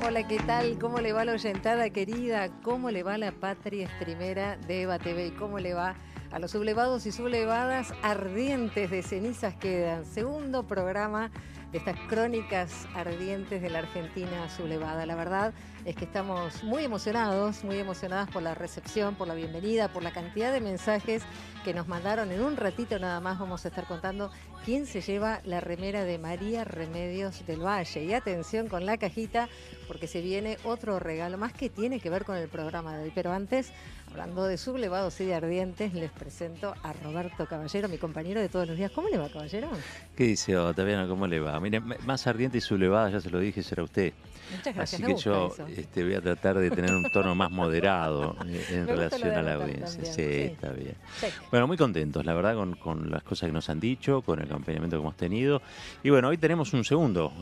Hola, ¿qué tal? ¿Cómo le va la oyentada querida? ¿Cómo le va la patria streamera de Eva TV? ¿Y cómo le va a los sublevados y sublevadas ardientes de cenizas quedan? Segundo programa de estas crónicas ardientes de la Argentina sublevada. La verdad es que estamos muy emocionadas por la recepción, por la bienvenida, por la cantidad de mensajes que nos mandaron. En un ratito nada más vamos a estar contando quién se lleva la remera de María Remedios del Valle. Y atención con la cajita, porque se viene otro regalo más que tiene que ver con el programa de hoy. Pero antes, hablando de sublevados y de ardientes, les presento a Roberto Caballero, mi compañero de todos los días. ¿Cómo le va, Caballero? ¿Qué dice Otaviano? ¿Cómo le va? Mire, más ardiente y sublevada, ya se lo dije, será usted. Muchas gracias. Así que yo voy a tratar de tener un tono más moderado en relación a la audiencia. Sí, está bien. Sí. Bueno, muy contentos, la verdad, con las cosas que nos han dicho, con el acompañamiento que hemos tenido. Y bueno, hoy tenemos un segundo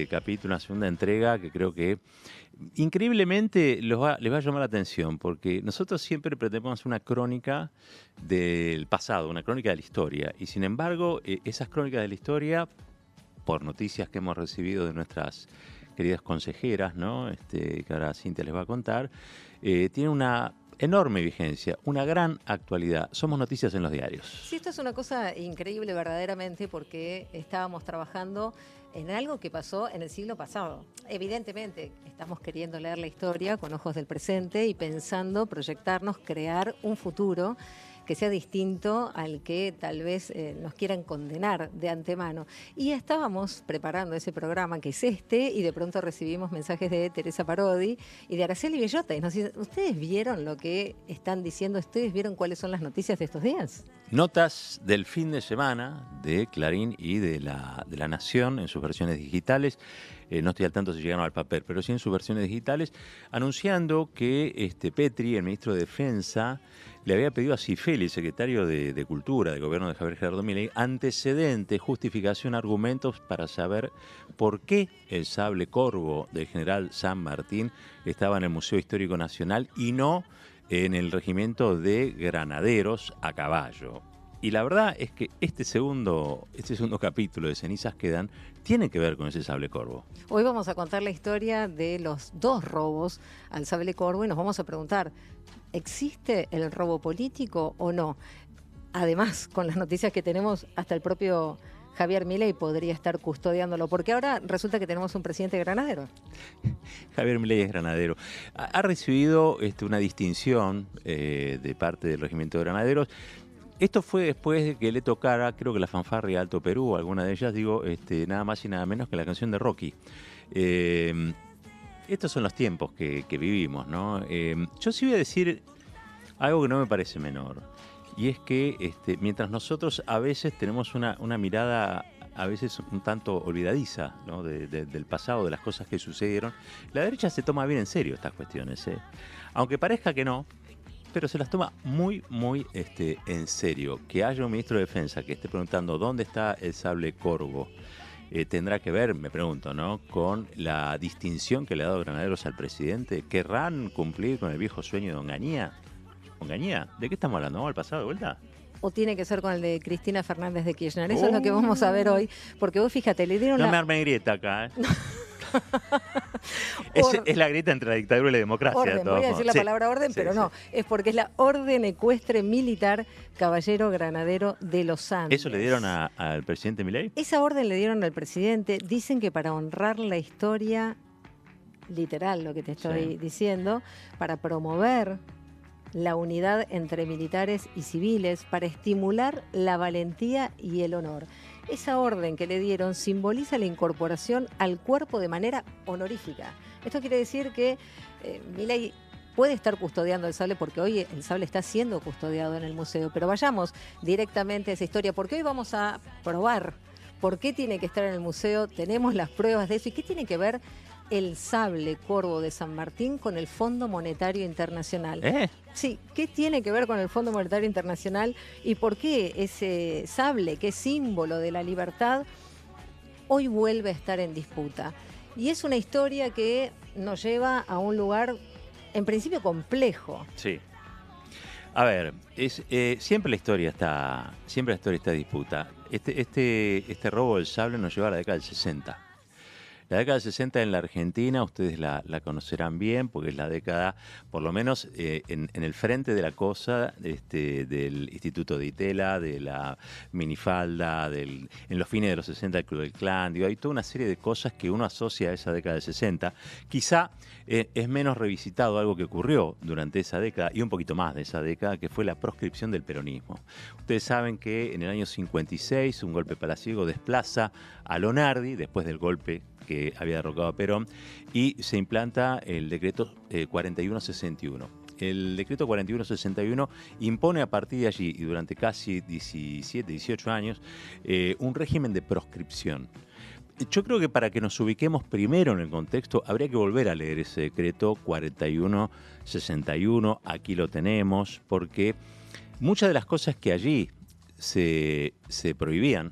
capítulo, una segunda entrega que creo que increíblemente les va a llamar la atención, porque nosotros siempre pretendemos una crónica del pasado, una crónica de la historia. Y sin embargo, esas crónicas de la historia, por noticias que hemos recibido de nuestras queridas consejeras, ¿no? Que ahora Cintia les va a contar, tiene una enorme vigencia, una gran actualidad. Somos noticias en los diarios. Sí, esto es una cosa increíble verdaderamente, porque estábamos trabajando en algo que pasó en el siglo pasado. Evidentemente estamos queriendo leer la historia con ojos del presente y pensando, proyectarnos, crear un futuro que sea distinto al que tal vez nos quieran condenar de antemano. Y estábamos preparando ese programa que es y de pronto recibimos mensajes de Teresa Parodi y de Araceli Bellota. Y nos dicen, ¿ustedes vieron lo que están diciendo? ¿Ustedes vieron cuáles son las noticias de estos días? Notas del fin de semana de Clarín y de la Nación en sus versiones digitales. No estoy al tanto si llegaron al papel, pero sí en sus versiones digitales, anunciando que Petri, el ministro de Defensa, le había pedido a Cifeli, secretario de Cultura del gobierno de Javier Gerardo Milei, antecedentes, justificación, argumentos para saber por qué el sable corvo del general San Martín estaba en el Museo Histórico Nacional y no en el regimiento de granaderos a caballo. Y la verdad es que este segundo capítulo de Cenizas Quedan tiene que ver con ese sable corvo. Hoy vamos a contar la historia de los dos robos al sable corvo y nos vamos a preguntar, ¿existe el robo político o no? Además, con las noticias que tenemos, hasta el propio Javier Milei podría estar custodiándolo, porque ahora resulta que tenemos un presidente granadero. Javier Milei es granadero. Ha recibido una distinción de parte del regimiento de granaderos. Esto fue después de que le tocara, creo que la fanfarria Alto Perú, alguna de ellas, nada más y nada menos que la canción de Rocky. Estos son los tiempos que vivimos, ¿no? Yo sí voy a decir algo que no me parece menor, y es que mientras nosotros a veces tenemos una mirada a veces un tanto olvidadiza, ¿no? del pasado, de las cosas que sucedieron, la derecha se toma bien en serio estas cuestiones, aunque parezca que no, pero se las toma muy, muy en serio. Que haya un ministro de Defensa que esté preguntando dónde está el sable corvo, tendrá que ver, me pregunto, ¿no? con la distinción que le ha dado Granaderos al presidente. ¿Querrán cumplir con el viejo sueño de Onganía? ¿Onganía? ¿De qué estamos hablando? ¿Vamos al pasado de vuelta? ¿O tiene que ser con el de Cristina Fernández de Kirchner? Eso es lo que vamos a ver hoy, porque vos fíjate, le dieron No me arme grieta acá, es la grieta entre la dictadura y la democracia. Orden, voy a decir la palabra orden, pero no. Es porque es la Orden Ecuestre Militar Caballero Granadero de los Andes. ¿Eso le dieron al presidente Milei? Esa orden le dieron al presidente. Dicen que para honrar la historia, literal lo que te estoy diciendo, para promover la unidad entre militares y civiles, para estimular la valentía y el honor. Esa orden que le dieron simboliza la incorporación al cuerpo de manera honorífica. Esto quiere decir que Milei puede estar custodiando el sable, porque hoy el sable está siendo custodiado en el museo. Pero vayamos directamente a esa historia, porque hoy vamos a probar por qué tiene que estar en el museo. Tenemos las pruebas de eso. ¿Y qué tiene que ver el sable corvo de San Martín con el Fondo Monetario Internacional? Sí, ¿qué tiene que ver con el Fondo Monetario Internacional y por qué ese sable, que es símbolo de la libertad, hoy vuelve a estar en disputa? Y es una historia que nos lleva a un lugar, en principio, complejo. Sí. A ver, siempre la historia está en disputa. Este robo del sable nos lleva a la década del 60. La década del 60 en la Argentina, ustedes la conocerán bien, porque es la década, por lo menos en el frente de la cosa, del Instituto de Itela, de la minifalda, en los fines de los 60 el Club del Clan. Digo, hay toda una serie de cosas que uno asocia a esa década del 60. Quizá es menos revisitado algo que ocurrió durante esa década y un poquito más de esa década, que fue la proscripción del peronismo. Ustedes saben que en el año 56 un golpe palaciego desplaza a Lonardi después del golpe que había derrocado a Perón y se implanta el decreto 4161. El decreto 4161 impone a partir de allí y durante casi 17, 18 años un régimen de proscripción. Yo creo que para que nos ubiquemos primero en el contexto, habría que volver a leer ese decreto 4161, aquí lo tenemos, porque muchas de las cosas que allí se prohibían,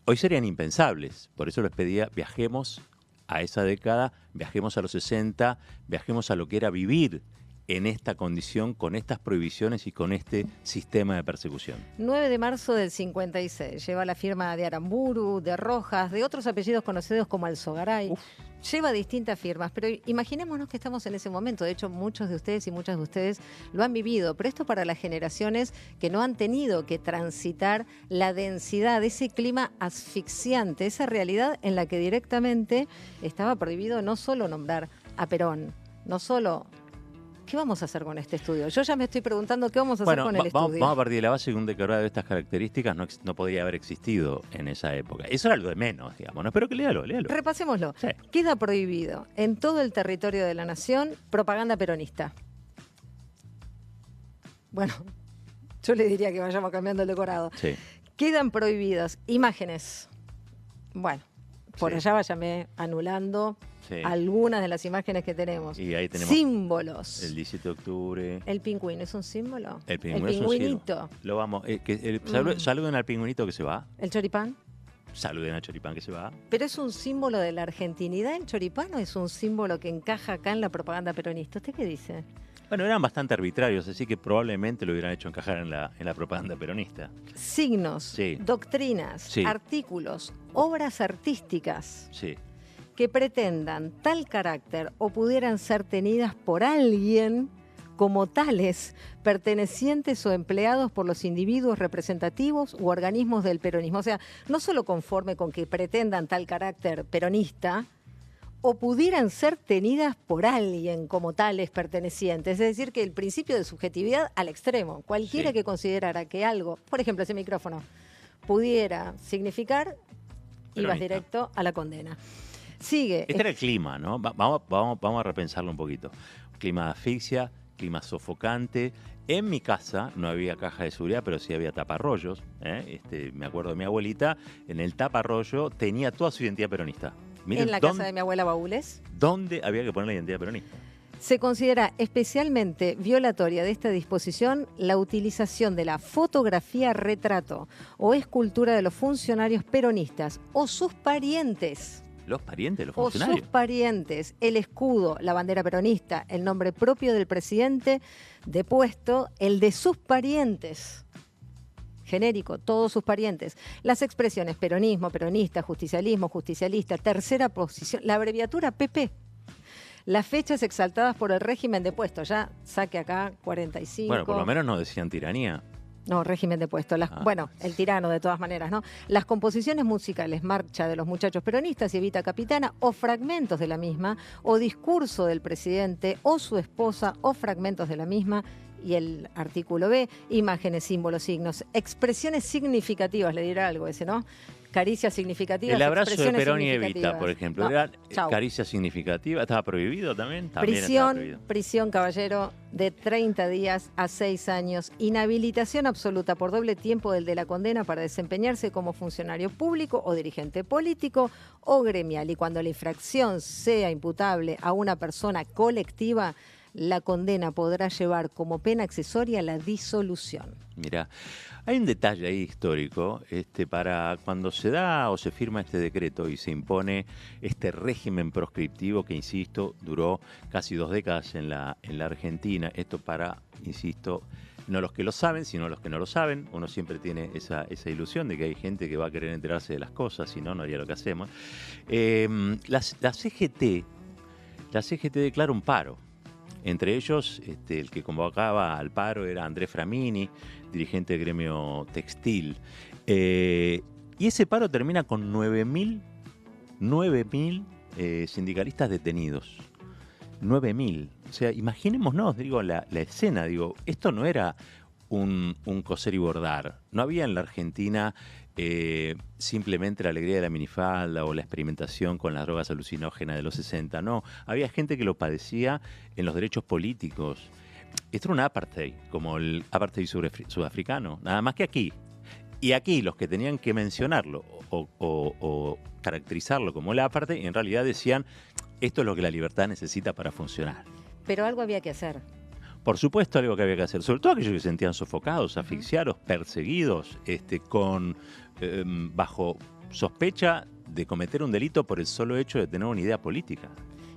hoy serían impensables. Por eso les pedía, viajemos a esa década, viajemos a los 60, viajemos a lo que era vivir en esta condición, con estas prohibiciones y con este sistema de persecución. 9 de marzo del 56. Lleva la firma de Aramburu, de Rojas, de otros apellidos conocidos como Alzogaray. Lleva distintas firmas, pero imaginémonos que estamos en ese momento. De hecho, muchos de ustedes y muchas de ustedes lo han vivido, pero esto para las generaciones que no han tenido que transitar la densidad, ese clima asfixiante, esa realidad en la que directamente estaba prohibido no solo nombrar a Perón, no solo... ¿Qué vamos a hacer con este estudio? Yo ya me estoy preguntando qué vamos a hacer con el estudio. Vamos a partir de la base que un declarado de estas características no podría haber existido en esa época. Eso era lo de menos, digamos. No, espero que léalo. Repasémoslo. Sí. Queda prohibido en todo el territorio de la nación propaganda peronista. Bueno, yo le diría que vayamos cambiando el decorado. Sí. Quedan prohibidas imágenes. Bueno, por allá váyame anulando algunas de las imágenes que tenemos. Y ahí tenemos símbolos. El 17 de octubre. ¿El pingüino es un símbolo? El pingüino es un símbolo. Lo vamos. Saluden al pingüinito que se va. ¿El choripán? Saluden al choripán que se va. ¿Pero es un símbolo de la argentinidad el choripán o es un símbolo que encaja acá en la propaganda peronista? ¿Usted qué dice? Bueno, eran bastante arbitrarios, así que probablemente lo hubieran hecho encajar en la propaganda peronista. Signos, doctrinas, artículos, obras artísticas que pretendan tal carácter o pudieran ser tenidas por alguien como tales, pertenecientes o empleados por los individuos representativos u organismos del peronismo. O sea, no solo conforme con que pretendan tal carácter peronista, o pudieran ser tenidas por alguien como tales pertenecientes. Es decir, que el principio de subjetividad al extremo. Cualquiera que considerara que algo, por ejemplo, ese micrófono, pudiera significar, ibas directo a la condena. Sigue. Este era el clima, ¿no? Vamos a repensarlo un poquito. Clima de asfixia, clima sofocante. En mi casa no había caja de seguridad, pero sí había taparrollos. Me acuerdo de mi abuelita, en el taparrollo tenía toda su identidad peronista. Miren, en la casa de mi abuela Baúles. ¿Dónde había que poner la identidad peronista? Se considera especialmente violatoria de esta disposición la utilización de la fotografía retrato o escultura de los funcionarios peronistas o sus parientes. ¿Los parientes, los funcionarios? O sus parientes, el escudo, la bandera peronista, el nombre propio del presidente depuesto, el de sus parientes. Genérico, todos sus parientes. Las expresiones peronismo, peronista, justicialismo, justicialista, tercera posición, la abreviatura PP. Las fechas exaltadas por el régimen depuesto, ya saque acá 45. Bueno, por lo menos no decían tiranía. No, régimen depuesto. Bueno, el tirano de todas maneras, ¿no? Las composiciones musicales, Marcha de los Muchachos Peronistas y Evita Capitana, o fragmentos de la misma, o discurso del presidente, o su esposa, o fragmentos de la misma. Y el artículo B, imágenes, símbolos, signos, expresiones significativas, le dirá algo ese, ¿no? Caricias significativas. El abrazo de Perón y Evita, por ejemplo, no, era caricia significativa, ¿estaba prohibido también? Prisión, caballero, de 30 días a 6 años, inhabilitación absoluta por doble tiempo del de la condena para desempeñarse como funcionario público o dirigente político o gremial. Y cuando la infracción sea imputable a una persona colectiva, la condena podrá llevar como pena accesoria la disolución. Mirá, hay un detalle ahí histórico, para cuando se da o se firma este decreto y se impone este régimen proscriptivo que, insisto, duró casi 2 décadas en la Argentina. Esto para, insisto, no los que lo saben, sino los que no lo saben. Uno siempre tiene esa ilusión de que hay gente que va a querer enterarse de las cosas, si no, no haría lo que hacemos. La CGT declara un paro. Entre ellos, el que convocaba al paro era Andrés Framini, dirigente del gremio textil. Y ese paro termina con 9.000 sindicalistas detenidos. 9.000. O sea, imaginémonos, digo, la escena. Digo, esto no era un coser y bordar. No había en la Argentina simplemente la alegría de la minifalda o la experimentación con las drogas alucinógenas de los 60. No, había gente que lo padecía en los derechos políticos. Esto era un apartheid, como el apartheid sudafricano, nada más que aquí. Y aquí los que tenían que mencionarlo o caracterizarlo como el apartheid, en realidad decían, esto es lo que la libertad necesita para funcionar. Pero algo había que hacer. Por supuesto, algo que había que hacer, sobre todo aquellos que se sentían sofocados, asfixiados, perseguidos, bajo sospecha de cometer un delito por el solo hecho de tener una idea política.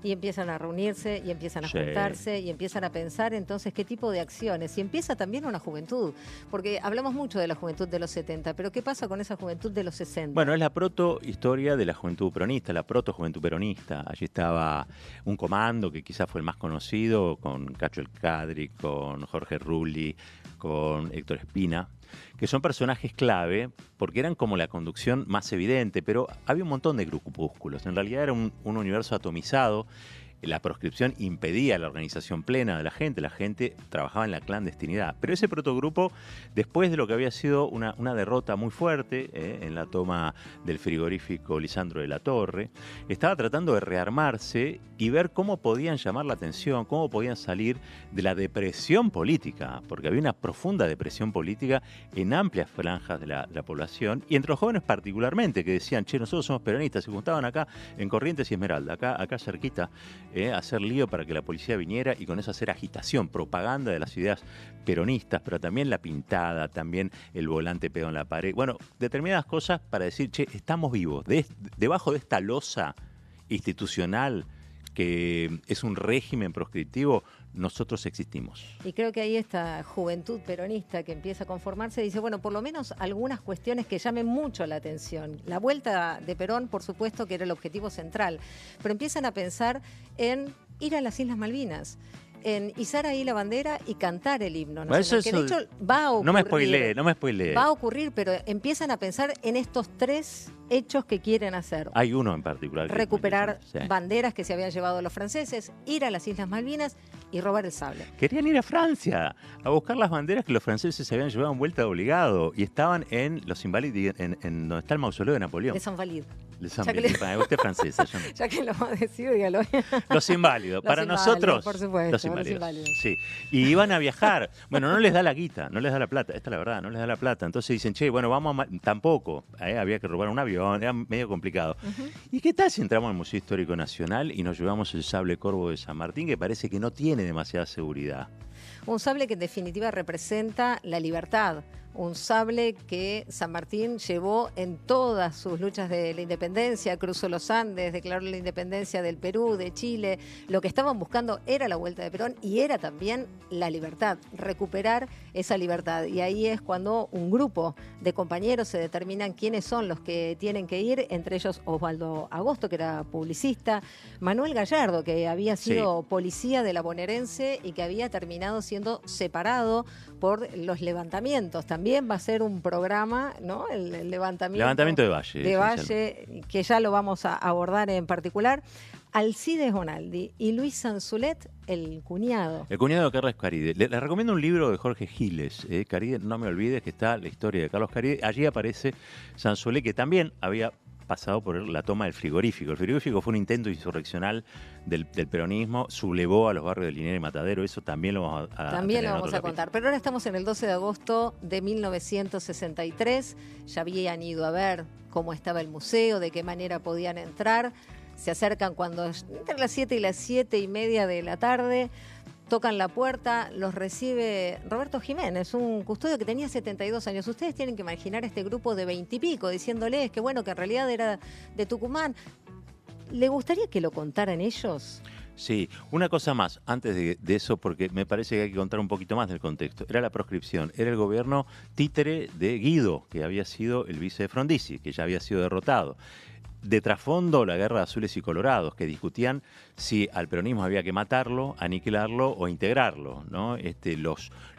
Y empiezan a reunirse, y empiezan a juntarse, y empiezan a pensar entonces qué tipo de acciones. Y empieza también una juventud, porque hablamos mucho de la juventud de los 70, pero ¿qué pasa con esa juventud de los 60? Bueno, es la proto-historia de la juventud peronista, la proto-juventud peronista. Allí estaba un comando que quizás fue el más conocido, con Cacho El Cadri, con Jorge Rulli, con Héctor Espina, que son personajes clave porque eran como la conducción más evidente, pero había un montón de grupúsculos. En realidad era un universo atomizado. La proscripción impedía la organización plena de la gente trabajaba en la clandestinidad. Pero ese protogrupo, después de lo que había sido una derrota muy fuerte en la toma del frigorífico Lisandro de la Torre, estaba tratando de rearmarse y ver cómo podían llamar la atención, cómo podían salir de la depresión política, porque había una profunda depresión política en amplias franjas de la población, y entre los jóvenes particularmente, que decían, che, nosotros somos peronistas, se juntaban acá en Corrientes y Esmeralda, acá cerquita, hacer lío para que la policía viniera y con eso hacer agitación, propaganda de las ideas peronistas, pero también la pintada, también el volante pegado en la pared. Bueno, determinadas cosas para decir, che, estamos vivos. Debajo de esta losa institucional que es un régimen proscriptivo, nosotros existimos. Y creo que ahí esta juventud peronista que empieza a conformarse dice, bueno, por lo menos algunas cuestiones que llamen mucho la atención. La vuelta de Perón, por supuesto, que era el objetivo central, pero empiezan a pensar en ir a las Islas Malvinas, en izar ahí la bandera y cantar el himno. ¿No? Eso, que de hecho va a ocurrir. No me spoileé. Va a ocurrir, pero empiezan a pensar en estos tres hechos que quieren hacer. Hay uno en particular. Recuperar banderas que se habían llevado los franceses, ir a las Islas Malvinas y robar el sable. Querían ir a Francia a buscar las banderas que los franceses se habían llevado en vuelta de obligado y estaban en los Invalides, en donde está el mausoleo de Napoleón. De San Valid. Usted es francesa, yo no. Ya que lo va a decir, dígalo. Los inválidos. Para nosotros, por supuesto, los inválidos. Sí. Y iban a viajar. Bueno, no les da la guita, no les da la plata. Esta es la verdad, no les da la plata. Entonces dicen, che, bueno, vamos a... Tampoco. Había que robar un avión, era medio complicado. ¿Y qué tal si entramos al Museo Histórico Nacional y nos llevamos el sable corvo de San Martín, que parece que no tiene demasiada seguridad? Un sable que en definitiva representa la libertad. Un sable que San Martín llevó en todas sus luchas de la independencia, cruzó los Andes, declaró la independencia del Perú, de Chile. Lo que estaban buscando era la vuelta de Perón y era también la libertad, recuperar esa libertad. Y ahí es cuando un grupo de compañeros se determinan quiénes son los que tienen que ir, entre ellos Osvaldo Agosto, que era publicista, Manuel Gallardo, que había sido policía de la bonaerense y que había terminado siendo separado por los levantamientos. También va a ser un programa, ¿no? El levantamiento de Valle. De Valle, que ya lo vamos a abordar en particular. Alcides Bonaldi y Luis Sanzulet, el cuñado. El cuñado de Carlos Caride. Les recomiendo un libro de Jorge Giles, Caride, no me olvides, que está la historia de Carlos Caride. Allí aparece Sanzulet, que también había pasado por la toma del frigorífico. El frigorífico fue un intento insurreccional del peronismo, sublevó a los barrios de Liniers y Matadero, eso también lo vamos a contar. Pero ahora estamos en el 12 de agosto de 1963, ya habían ido a ver cómo estaba el museo, de qué manera podían entrar, se acercan cuando entre las 7 y las 7:30 de la tarde, tocan la puerta, los recibe Roberto Jiménez, un custodio que tenía 72 años. Ustedes tienen que imaginar este grupo de 20 y pico diciéndoles que bueno, que en realidad era de Tucumán. ¿Le gustaría que lo contaran ellos? Sí, una cosa más, antes de eso, porque me parece que hay que contar un poquito más del contexto. Era la proscripción, era el gobierno títere de Guido, que había sido el vice de Frondizi, que ya había sido derrotado. De trasfondo, la guerra de azules y colorados, que discutían si al peronismo había que matarlo, aniquilarlo o integrarlo, ¿no?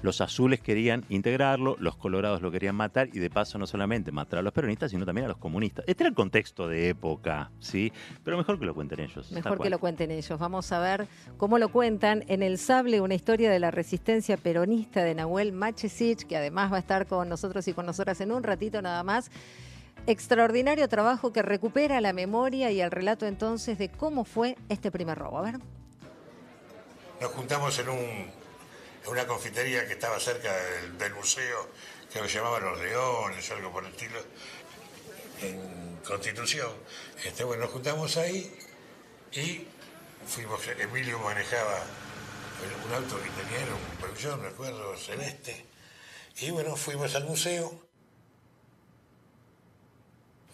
Los azules querían integrarlo, los colorados lo querían matar y de paso no solamente matar a los peronistas, sino también a los comunistas. Este era el contexto de época, ¿sí? Pero mejor que lo cuenten ellos. Mejor que lo cuenten ellos. Vamos a ver cómo lo cuentan en El Sable, una historia de la resistencia peronista de Nahuel Machesich, que además va a estar con nosotros y con nosotras en un ratito nada más. Extraordinario trabajo que recupera la memoria y el relato entonces de cómo fue este primer robo. A ver. Nos juntamos en una confitería que estaba cerca del museo, que lo llamaban Los Leones, algo por el estilo, en Constitución. Bueno, nos juntamos ahí y fuimos. Emilio manejaba un auto que tenía, era un Peugeot, me acuerdo, celeste. Y bueno, fuimos al museo.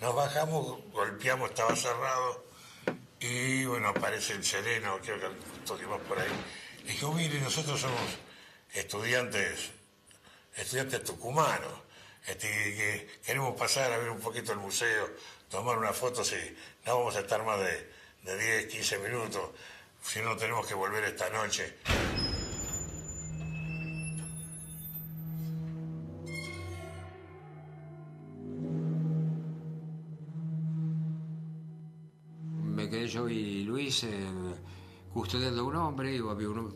Nos bajamos, golpeamos, estaba cerrado, y bueno, aparece el sereno, creo que estuvimos por ahí. Y dijo, mire, nosotros somos estudiantes tucumanos, que queremos pasar a ver un poquito el museo, tomar una foto, si no vamos a estar más de 10, 15 minutos, si no tenemos que volver esta noche. Me quedé yo y Luis custodiando a un hombre, y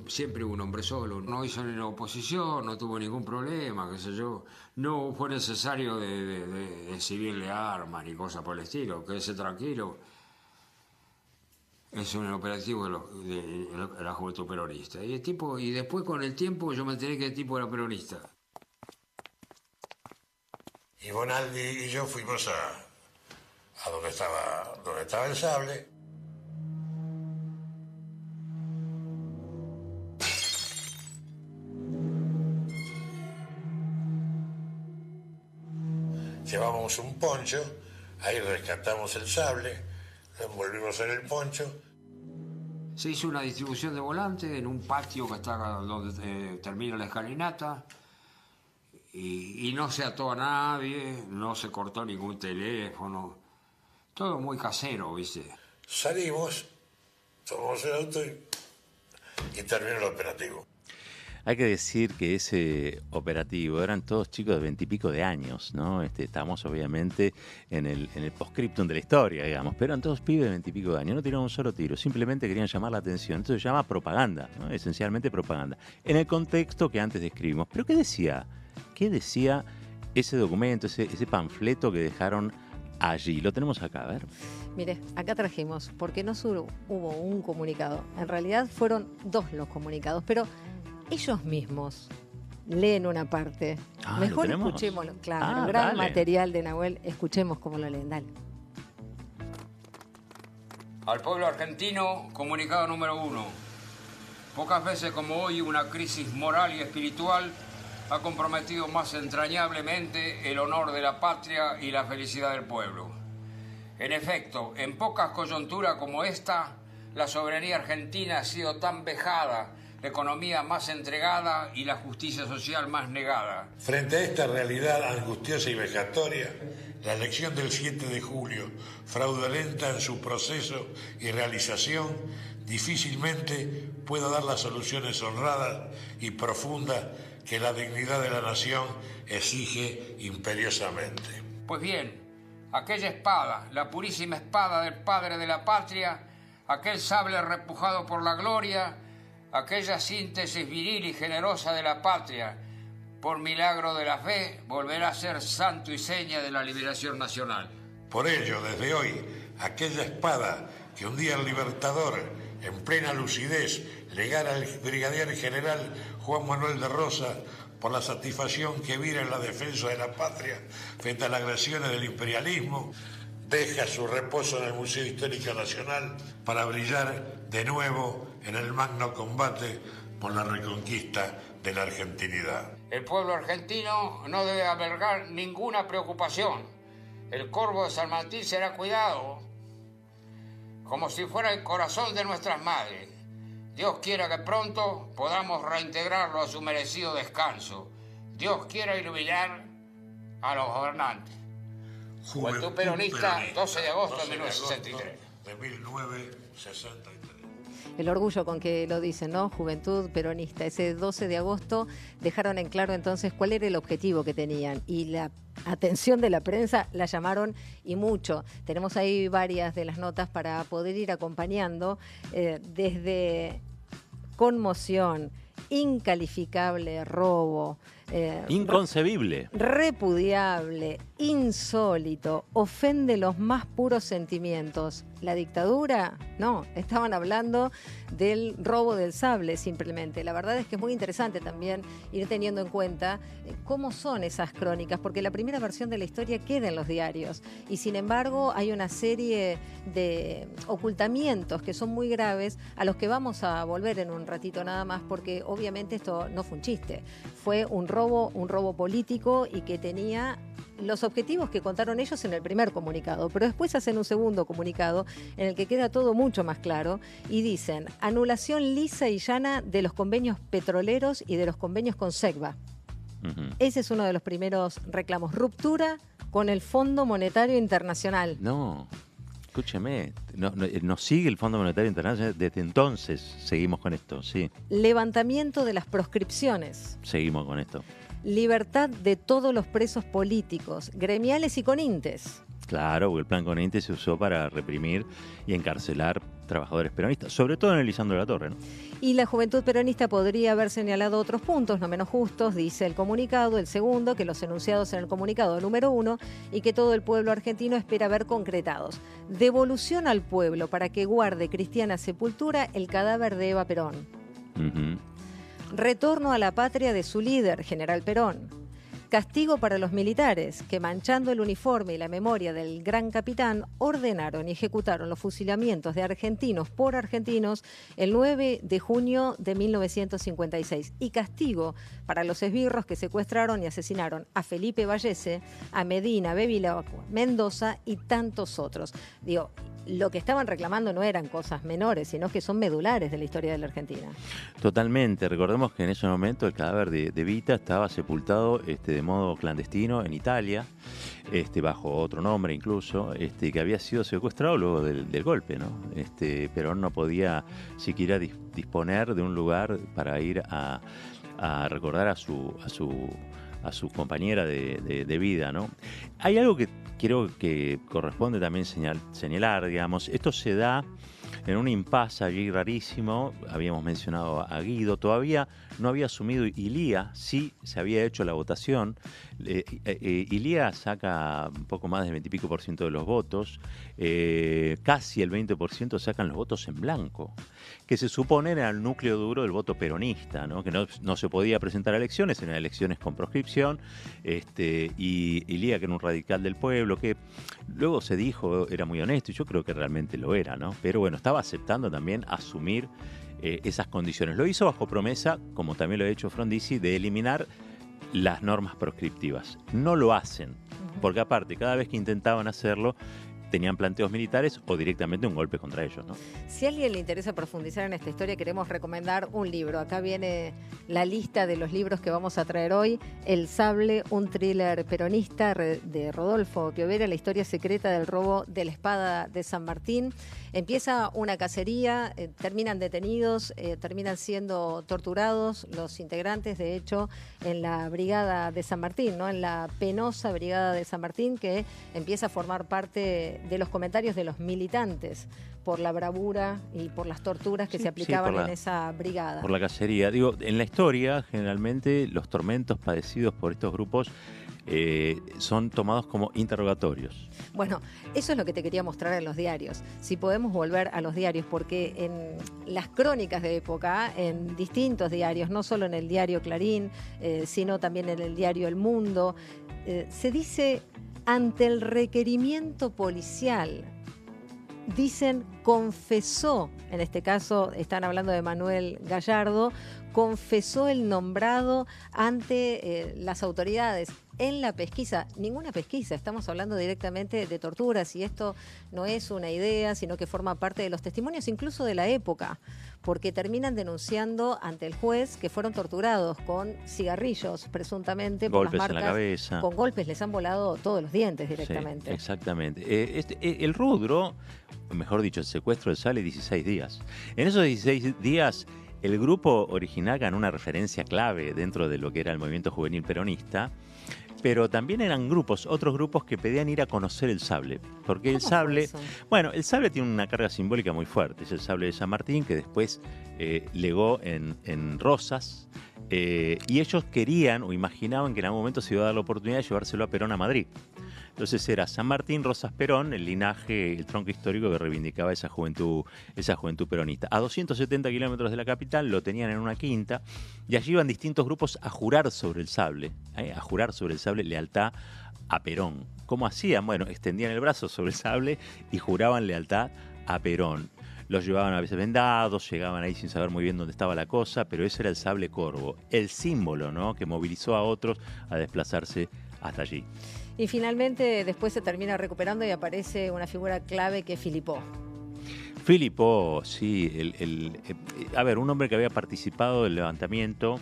siempre un hombre solo. No hizo ni la oposición, no tuvo ningún problema, qué sé yo. No fue necesario de exhibirle armas ni cosas por el estilo, quédese tranquilo. Es un operativo de la juventud peronista. Y después con el tiempo yo me enteré que el tipo era peronista. Y Bonaldi y yo fuimos a donde estaba el sable. Llevábamos un poncho, ahí rescatamos el sable, lo envolvimos en el poncho. Se hizo una distribución de volantes en un patio que está donde termina la escalinata, y no se ató a nadie, no se cortó ningún teléfono, todo muy casero, ¿viste? Salimos, tomamos el auto y terminó el operativo. Hay que decir que ese operativo eran todos chicos de 20 y pico de años, ¿no? Estamos obviamente en el postscriptum de la historia, digamos, pero eran todos pibes de 20 y pico de años, no tiraron un solo tiro, simplemente querían llamar la atención. Entonces se llama propaganda, ¿no? Esencialmente propaganda, en el contexto que antes describimos. Pero ¿qué decía? ¿Qué decía ese documento, ese panfleto que dejaron allí? Lo tenemos acá, a ver. Mire, acá trajimos, porque no solo hubo un comunicado, en realidad fueron dos los comunicados, pero ellos mismos leen una parte. Mejor escuchémoslo. Claro, gran dale. Material de Nahuel. Escuchemos cómo lo leen. Dale. Al pueblo argentino, comunicado número 1. Pocas veces como hoy una crisis moral y espiritual ha comprometido más entrañablemente el honor de la patria y la felicidad del pueblo. En efecto, en pocas coyunturas como esta, la soberanía argentina ha sido tan vejada, la economía más entregada y la justicia social más negada. Frente a esta realidad angustiosa y vejatoria, la elección del 7 de julio, fraudulenta en su proceso y realización, difícilmente puede dar las soluciones honradas y profundas que la dignidad de la nación exige imperiosamente. Pues bien, aquella espada, la purísima espada del padre de la patria, aquel sable repujado por la gloria, aquella síntesis viril y generosa de la patria, por milagro de la fe, volverá a ser santo y seña de la liberación nacional. Por ello, desde hoy, aquella espada que un día el Libertador, en plena lucidez, legara al brigadier general Juan Manuel de Rosas por la satisfacción que vira en la defensa de la patria frente a las agresiones del imperialismo, deja su reposo en el Museo Histórico Nacional para brillar de nuevo en el magno combate por la reconquista de la argentinidad. El pueblo argentino no debe albergar ninguna preocupación. El corvo de San Martín será cuidado como si fuera el corazón de nuestras madres. Dios quiera que pronto podamos reintegrarlo a su merecido descanso. Dios quiera iluminar a los gobernantes. Juventud Peronista, 12 de agosto de 1963. De 1963. El orgullo con que lo dicen, ¿no? Juventud Peronista. Ese 12 de agosto dejaron en claro entonces cuál era el objetivo que tenían. Y la atención de la prensa la llamaron y mucho. Tenemos ahí varias de las notas para poder ir acompañando desde conmoción, incalificable robo, inconcebible, repudiable, insólito, ofende los más puros sentimientos. ¿La dictadura? No, estaban hablando del robo del sable simplemente. La verdad es que es muy interesante también ir teniendo en cuenta cómo son esas crónicas, porque la primera versión de la historia queda en los diarios y sin embargo hay una serie de ocultamientos que son muy graves a los que vamos a volver en un ratito nada más, porque obviamente esto no fue un chiste, fue un robo político y que tenía los objetivos que contaron ellos en el primer comunicado, pero después hacen un segundo comunicado en el que queda todo mucho más claro y dicen anulación lisa y llana de los convenios petroleros y de los convenios con SECBA. Ese es uno de los primeros reclamos, ruptura con el Fondo Monetario Internacional. No, escúcheme, no sigue el Fondo Monetario Internacional, desde entonces seguimos con esto, sí. Levantamiento de las proscripciones. Seguimos con esto. Libertad de todos los presos políticos, gremiales y CONINTES. Claro, porque el plan CONINTES se usó para reprimir y encarcelar trabajadores peronistas, sobre todo en el Lisandro de la Torre, ¿no? Y la Juventud Peronista podría haber señalado otros puntos no menos justos, dice el comunicado, el segundo, que los enunciados en el comunicado número 1 y que todo el pueblo argentino espera ver concretados. Devolución al pueblo para que guarde cristiana sepultura el cadáver de Eva Perón. Retorno a la patria de su líder, General Perón. Castigo para los militares, que manchando el uniforme y la memoria del gran capitán, ordenaron y ejecutaron los fusilamientos de argentinos por argentinos el 9 de junio de 1956. Y castigo para los esbirros que secuestraron y asesinaron a Felipe Vallese, a Medina, Bevilacqua, Mendoza y tantos otros. Digo, lo que estaban reclamando no eran cosas menores, sino que son medulares de la historia de la Argentina. Totalmente. Recordemos que en ese momento el cadáver de Vita estaba sepultado de modo clandestino en Italia, bajo otro nombre incluso, que había sido secuestrado luego del golpe, ¿no? Perón no podía siquiera disponer de un lugar para ir a recordar a su compañera de vida, ¿no? Hay algo que creo que corresponde también señalar, digamos, esto se da en un impasse allí rarísimo. Habíamos mencionado a Guido, todavía no había asumido Ilía, sí se había hecho la votación. Ilía saca un poco más del 20 y pico % de los votos, casi el 20% sacan los votos en blanco, que se supone era el núcleo duro del voto peronista, ¿no? Que no se podía presentar a elecciones, eran elecciones con proscripción, y Ilía, que era un radical del pueblo, que luego se dijo era muy honesto, y yo creo que realmente lo era, ¿no? Pero bueno, estaba aceptando también asumir esas condiciones. Lo hizo bajo promesa, como también lo ha hecho Frondizi, de eliminar las normas proscriptivas. No lo hacen, porque aparte, cada vez que intentaban hacerlo, tenían planteos militares o directamente un golpe contra ellos, ¿no? Si a alguien le interesa profundizar en esta historia, queremos recomendar un libro. Acá viene la lista de los libros que vamos a traer hoy. El Sable, un thriller peronista de Rodolfo Piovera, la historia secreta del robo de la espada de San Martín. Empieza una cacería, terminan detenidos, terminan siendo torturados los integrantes, de hecho, en la Brigada de San Martín, ¿no? En la penosa Brigada de San Martín, que empieza a formar parte de los comentarios de los militantes por la bravura y por las torturas que se aplicaban en esa brigada. Por la cacería. Digo, en la historia, generalmente, los tormentos padecidos por estos grupos son tomados como interrogatorios. Bueno, eso es lo que te quería mostrar en los diarios. Si podemos volver a los diarios, porque en las crónicas de época, en distintos diarios, no solo en el diario Clarín, sino también en el diario El Mundo, se dice: ante el requerimiento policial, dicen confesó, en este caso están hablando de Manuel Gallardo, confesó el nombrado ante las autoridades. En la pesquisa, ninguna pesquisa, estamos hablando directamente de torturas y esto no es una idea, sino que forma parte de los testimonios incluso de la época, porque terminan denunciando ante el juez que fueron torturados con cigarrillos, presuntamente, por golpes las marcas, en la cabeza. Con golpes, les han volado todos los dientes directamente. Sí, exactamente. El rubro, mejor dicho, el secuestro del Sable, 16 días. En esos 16 días, el grupo original ganó una referencia clave dentro de lo que era el movimiento juvenil peronista, pero también eran otros grupos que pedían ir a conocer el sable. Porque el sable, bueno, el sable tiene una carga simbólica muy fuerte. Es el sable de San Martín que después legó en Rosas. Y ellos querían o imaginaban que en algún momento se iba a dar la oportunidad de llevárselo a Perón a Madrid. Entonces era San Martín, Rosas, Perón, el linaje, el tronco histórico que reivindicaba esa juventud peronista. A 270 kilómetros de la capital lo tenían en una quinta y allí iban distintos grupos a jurar sobre el sable, lealtad a Perón. ¿Cómo hacían? Bueno, extendían el brazo sobre el sable y juraban lealtad a Perón. Los llevaban a veces vendados, llegaban ahí sin saber muy bien dónde estaba la cosa, pero ese era el sable corvo, el símbolo, ¿no?, que movilizó a otros a desplazarse hasta allí. Y finalmente después se termina recuperando y aparece una figura clave que es Filipó. Filipó, sí, un hombre que había participado del levantamiento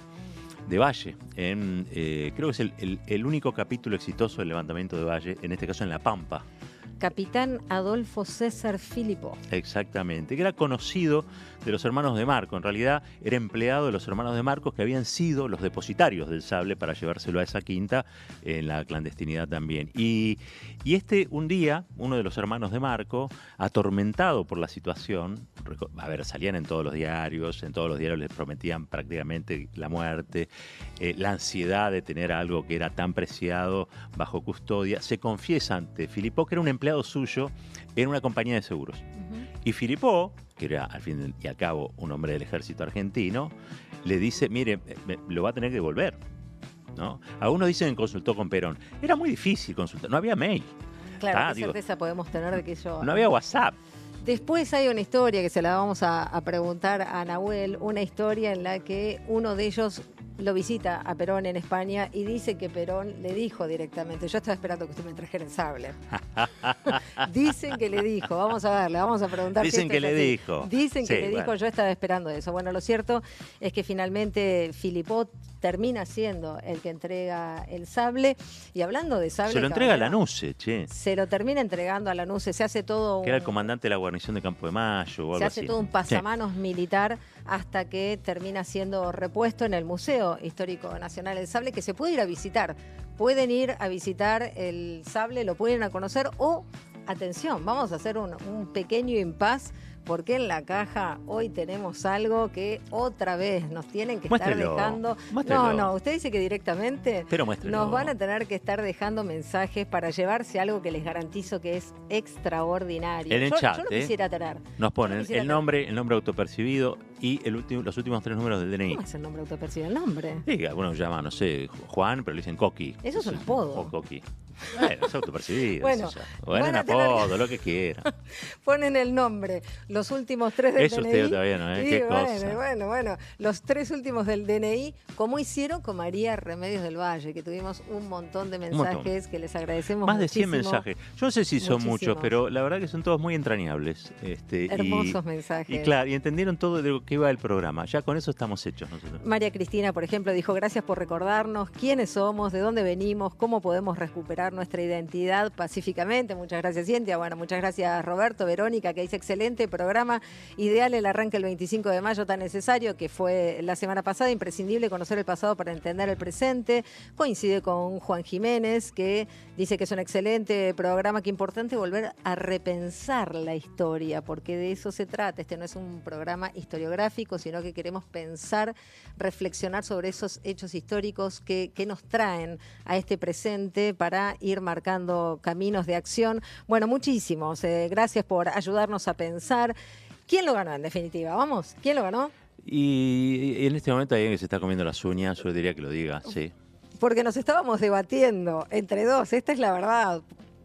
de Valle, creo que es el único capítulo exitoso del levantamiento de Valle, en este caso en La Pampa. Capitán Adolfo César Filipó. Exactamente, que era conocido de los hermanos de Marco. En realidad era empleado de los hermanos de Marcos, que habían sido los depositarios del sable para llevárselo a esa quinta en la clandestinidad también. Y un día, uno de los hermanos de Marco, atormentado por la situación, salían en todos los diarios les prometían prácticamente la muerte, la ansiedad de tener algo que era tan preciado bajo custodia, se confiesa ante Filipó, que era un empleado suyo en una compañía de seguros. Y Filipó, que era al fin y al cabo un hombre del ejército argentino, le dice, mire, lo va a tener que devolver, ¿no? Algunos dicen que consultó con Perón. Era muy difícil consultar, no había mail. Claro, qué certeza podemos tener de que eso... No había WhatsApp. Después hay una historia que se la vamos a preguntar a Nahuel, una historia en la que uno de ellos lo visita a Perón en España y dice que Perón le dijo directamente, yo estaba esperando que usted me trajera el sable. Dicen que le dijo, vamos a ver, le vamos a preguntar. Dicen que le dijo. Dicen que le dijo, yo estaba esperando eso. Bueno, lo cierto es que finalmente Filipó termina siendo el que entrega el sable. Y hablando de sable... Se lo entrega a Lanusse, che. Se lo termina entregando a Lanusse. Se hace todo que era el comandante de la guarnición de Campo de Mayo o algo así. Se hace todo un pasamanos militar hasta que termina siendo repuesto en el Museo Histórico Nacional del Sable, que se puede ir a visitar. Pueden ir a visitar el sable, lo pueden ir a conocer o, atención, vamos a hacer un pequeño impasse, porque en la caja hoy tenemos algo que otra vez nos tienen que estar dejando. Muéstrelo. No, usted dice que directamente nos van a tener que estar dejando mensajes para llevarse algo que les garantizo que es extraordinario. En el chat, yo lo quisiera tener. Nos ponen el nombre autopercibido y los últimos 3 números del DNI. ¿Cómo es el nombre autopercibido? ¿El nombre? Sí, algunos llaman, no sé, Juan, pero le dicen Coqui. Eso es un apodo. O Coqui. Bueno, es autopercibido. Bueno, un apodo, lo que quieran. Ponen el nombre, los últimos 3 del DNI. Eso usted todavía no, ¿eh? Sí, Qué cosa. Bueno, los 3 últimos del DNI, como hicieron con María Remedios del Valle, que tuvimos un montón de mensajes que les agradecemos Más muchísimo. de 100 mensajes. Yo no sé si son muchos, pero la verdad que son todos muy entrañables. Hermosos mensajes. Y claro, y entendieron todo de lo que iba el programa. Ya con eso estamos hechos nosotros. María Cristina, por ejemplo, dijo, gracias por recordarnos quiénes somos, de dónde venimos, cómo podemos recuperar nuestra identidad pacíficamente. Muchas gracias, Cintia. Bueno, muchas gracias, Roberto. Verónica, que dice, excelente programa, ideal el arranque el 25 de mayo, tan necesario, que fue la semana pasada, imprescindible conocer el pasado para entender el presente. Coincide con Juan Jiménez, que dice que es un excelente programa, que importante volver a repensar la historia, porque de eso se trata. Este no es un programa historiográfico, sino que queremos pensar, reflexionar sobre esos hechos históricos que nos traen a este presente para ir marcando caminos de acción. Bueno, muchísimos. Gracias por ayudarnos a pensar. ¿Quién lo ganó en definitiva? Vamos, ¿quién lo ganó? Y en este momento hay alguien que se está comiendo las uñas, yo diría que lo diga, sí. Porque nos estábamos debatiendo entre dos, esta es la verdad.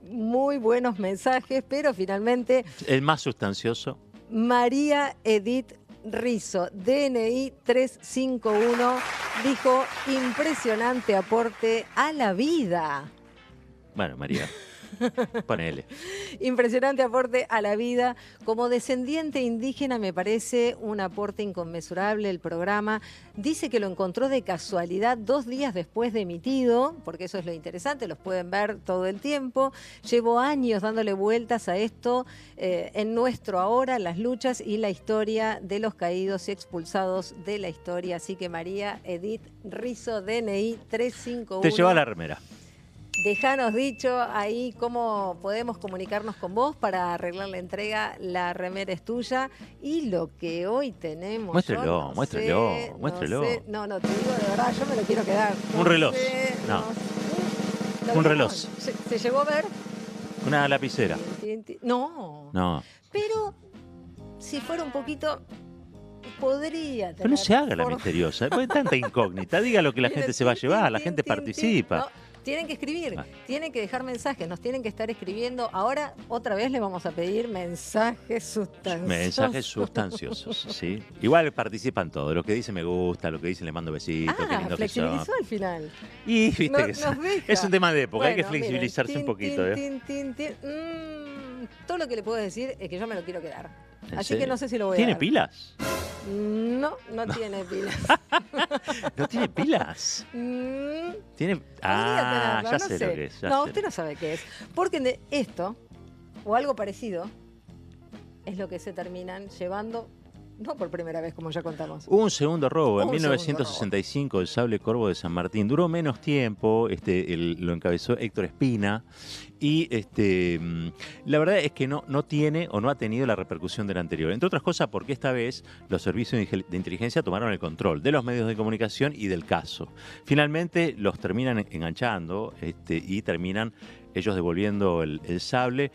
muy buenos mensajes, pero finalmente... El más sustancioso. María Edith Rizzo, DNI 351, dijo: impresionante aporte a la vida. Bueno, María, ponele. Impresionante aporte a la vida. Como descendiente indígena me parece un aporte inconmensurable el programa. Dice que lo encontró de casualidad 2 días después de emitido, porque eso es lo interesante, los pueden ver todo el tiempo. Llevo años dándole vueltas a esto, en nuestro ahora, las luchas y la historia de los caídos y expulsados de la historia. Así que María Edith Rizzo, DNI 351. Te lleva la remera. Dejanos dicho ahí cómo podemos comunicarnos con vos para arreglar la entrega. La remera es tuya. Y lo que hoy tenemos... Muéstrelo. No, te digo de verdad, yo me lo quiero quedar. Un reloj. Un reloj. ¿Se llegó a ver? Una lapicera. No. Pero si fuera un poquito... podría tener... Pero no se haga la misteriosa. Hay tanta incógnita. Diga lo que la gente se va a llevar. La gente participa. No. Tienen que escribir, tienen que dejar mensajes, nos tienen que estar escribiendo. Ahora, otra vez le vamos a pedir mensajes sustanciosos. Mensajes sustanciosos, sí. Igual participan todos. Lo que dice me gusta, lo que dice le mando besitos. Qué lindo flexibilizó al final. Y viste que es un tema de época, hay que flexibilizarse un poquito. Todo lo que le puedo decir es que yo me lo quiero quedar. Así que no sé si lo voy a ¿Tiene dar. pilas? No tiene pilas. ¿No tiene pilas? Tiene... ya sé lo que es. Usted no sabe qué es. Porque esto, o algo parecido, es lo que se terminan llevando, no por primera vez, como ya contamos. Hubo un segundo robo. En 1965, el sable corvo de San Martín. Duró menos tiempo, lo encabezó Héctor Espina. Y la verdad es que no tiene o no ha tenido la repercusión del anterior. Entre otras cosas porque esta vez los servicios de inteligencia tomaron el control de los medios de comunicación y del caso. Finalmente los terminan enganchando y terminan ellos devolviendo el sable.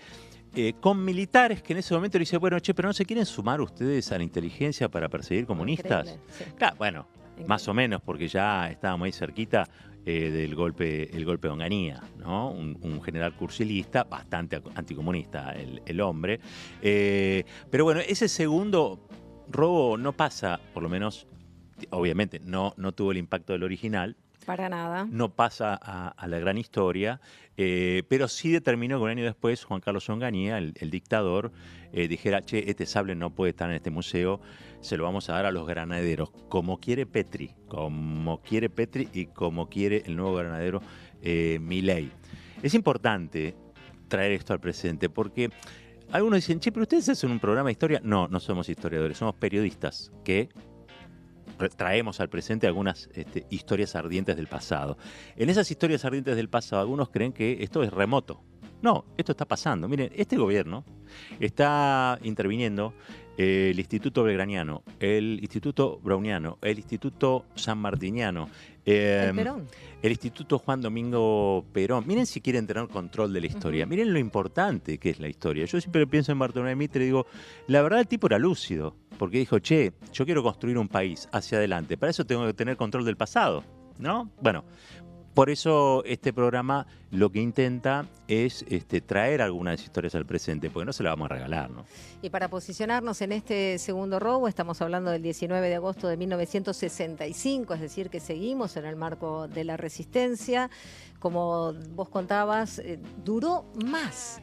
Con militares que en ese momento le dicen, bueno, pero ¿no se quieren sumar ustedes a la inteligencia para perseguir comunistas? Sí. Claro, bueno, más o menos, porque ya estábamos ahí cerquita del golpe de Onganía, ¿no? Un general cursilista, bastante anticomunista el hombre. Pero bueno, ese segundo robo no pasa, por lo menos, obviamente no tuvo el impacto del original. Para nada. No pasa a la gran historia, pero sí determinó que un año después Juan Carlos Onganía, el dictador, dijera, este sable no puede estar en este museo, se lo vamos a dar a los granaderos, como quiere Petri y como quiere el nuevo granadero Milei. Es importante traer esto al presente porque algunos dicen, pero ustedes hacen un programa de historia. No somos historiadores, somos periodistas que traemos al presente algunas historias ardientes del pasado. En esas historias ardientes del pasado, algunos creen que esto es remoto. No, esto está pasando. Miren, este gobierno está interviniendo el Instituto Belgraniano, el Instituto Browniano, el Instituto San Martiniano, el Instituto Juan Domingo Perón. Miren si quieren tener control de la historia. Miren lo importante que es la historia. Yo siempre pienso en Bartolomé Mitre y digo, la verdad el tipo era lúcido, porque dijo, yo quiero construir un país hacia adelante. Para eso tengo que tener control del pasado, ¿no? Bueno, por eso este programa lo que intenta es traer algunas historias al presente, porque no se las vamos a regalar, ¿no? Y para posicionarnos en este segundo robo, estamos hablando del 19 de agosto de 1965, es decir, que seguimos en el marco de la resistencia. Como vos contabas, duró más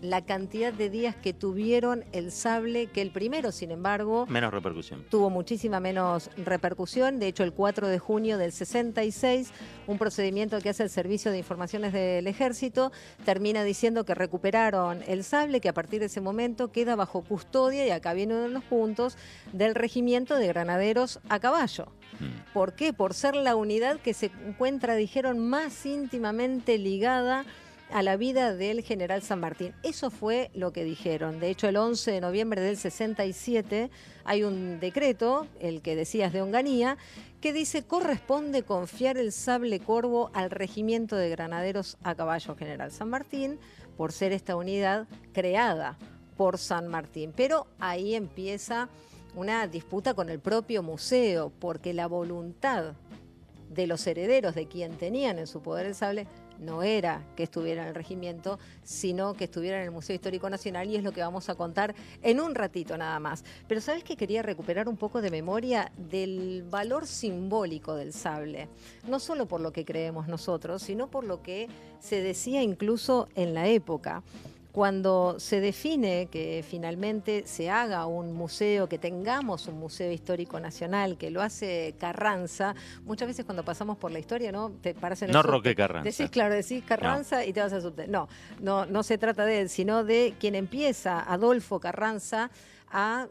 la cantidad de días que tuvieron el sable que el primero, sin embargo... Menos repercusión. Tuvo muchísima menos repercusión. De hecho, el 4 de junio del 66, un procedimiento que hace el Servicio de Informaciones del Ejército termina diciendo que recuperaron el sable, que a partir de ese momento queda bajo custodia, y acá viene uno de los puntos, del Regimiento de Granaderos a Caballo. ¿Por qué? Por ser la unidad que se encuentra, dijeron, más íntimamente ligada a la vida del general San Martín. Eso fue lo que dijeron. De hecho, el 11 de noviembre del 67 hay un decreto, el que decías de Onganía, que dice: corresponde confiar el sable corvo al Regimiento de Granaderos a Caballo General San Martín, por ser esta unidad creada por San Martín. Pero ahí empieza una disputa con el propio museo, porque la voluntad de los herederos, de quien tenían en su poder el sable, no era que estuviera en el regimiento, sino que estuviera en el Museo Histórico Nacional, y es lo que vamos a contar en un ratito nada más. Pero ¿sabes qué? Quería recuperar un poco de memoria del valor simbólico del sable, no solo por lo que creemos nosotros, sino por lo que se decía incluso en la época. Cuando se define que finalmente se haga un museo, que tengamos un museo histórico nacional, que lo hace Carranza, muchas veces cuando pasamos por la historia, ¿no? Te paras en el No subte, Roque Carranza. decís Carranza y te vas al subte. No se trata de él, sino de quien empieza, Adolfo Carranza, a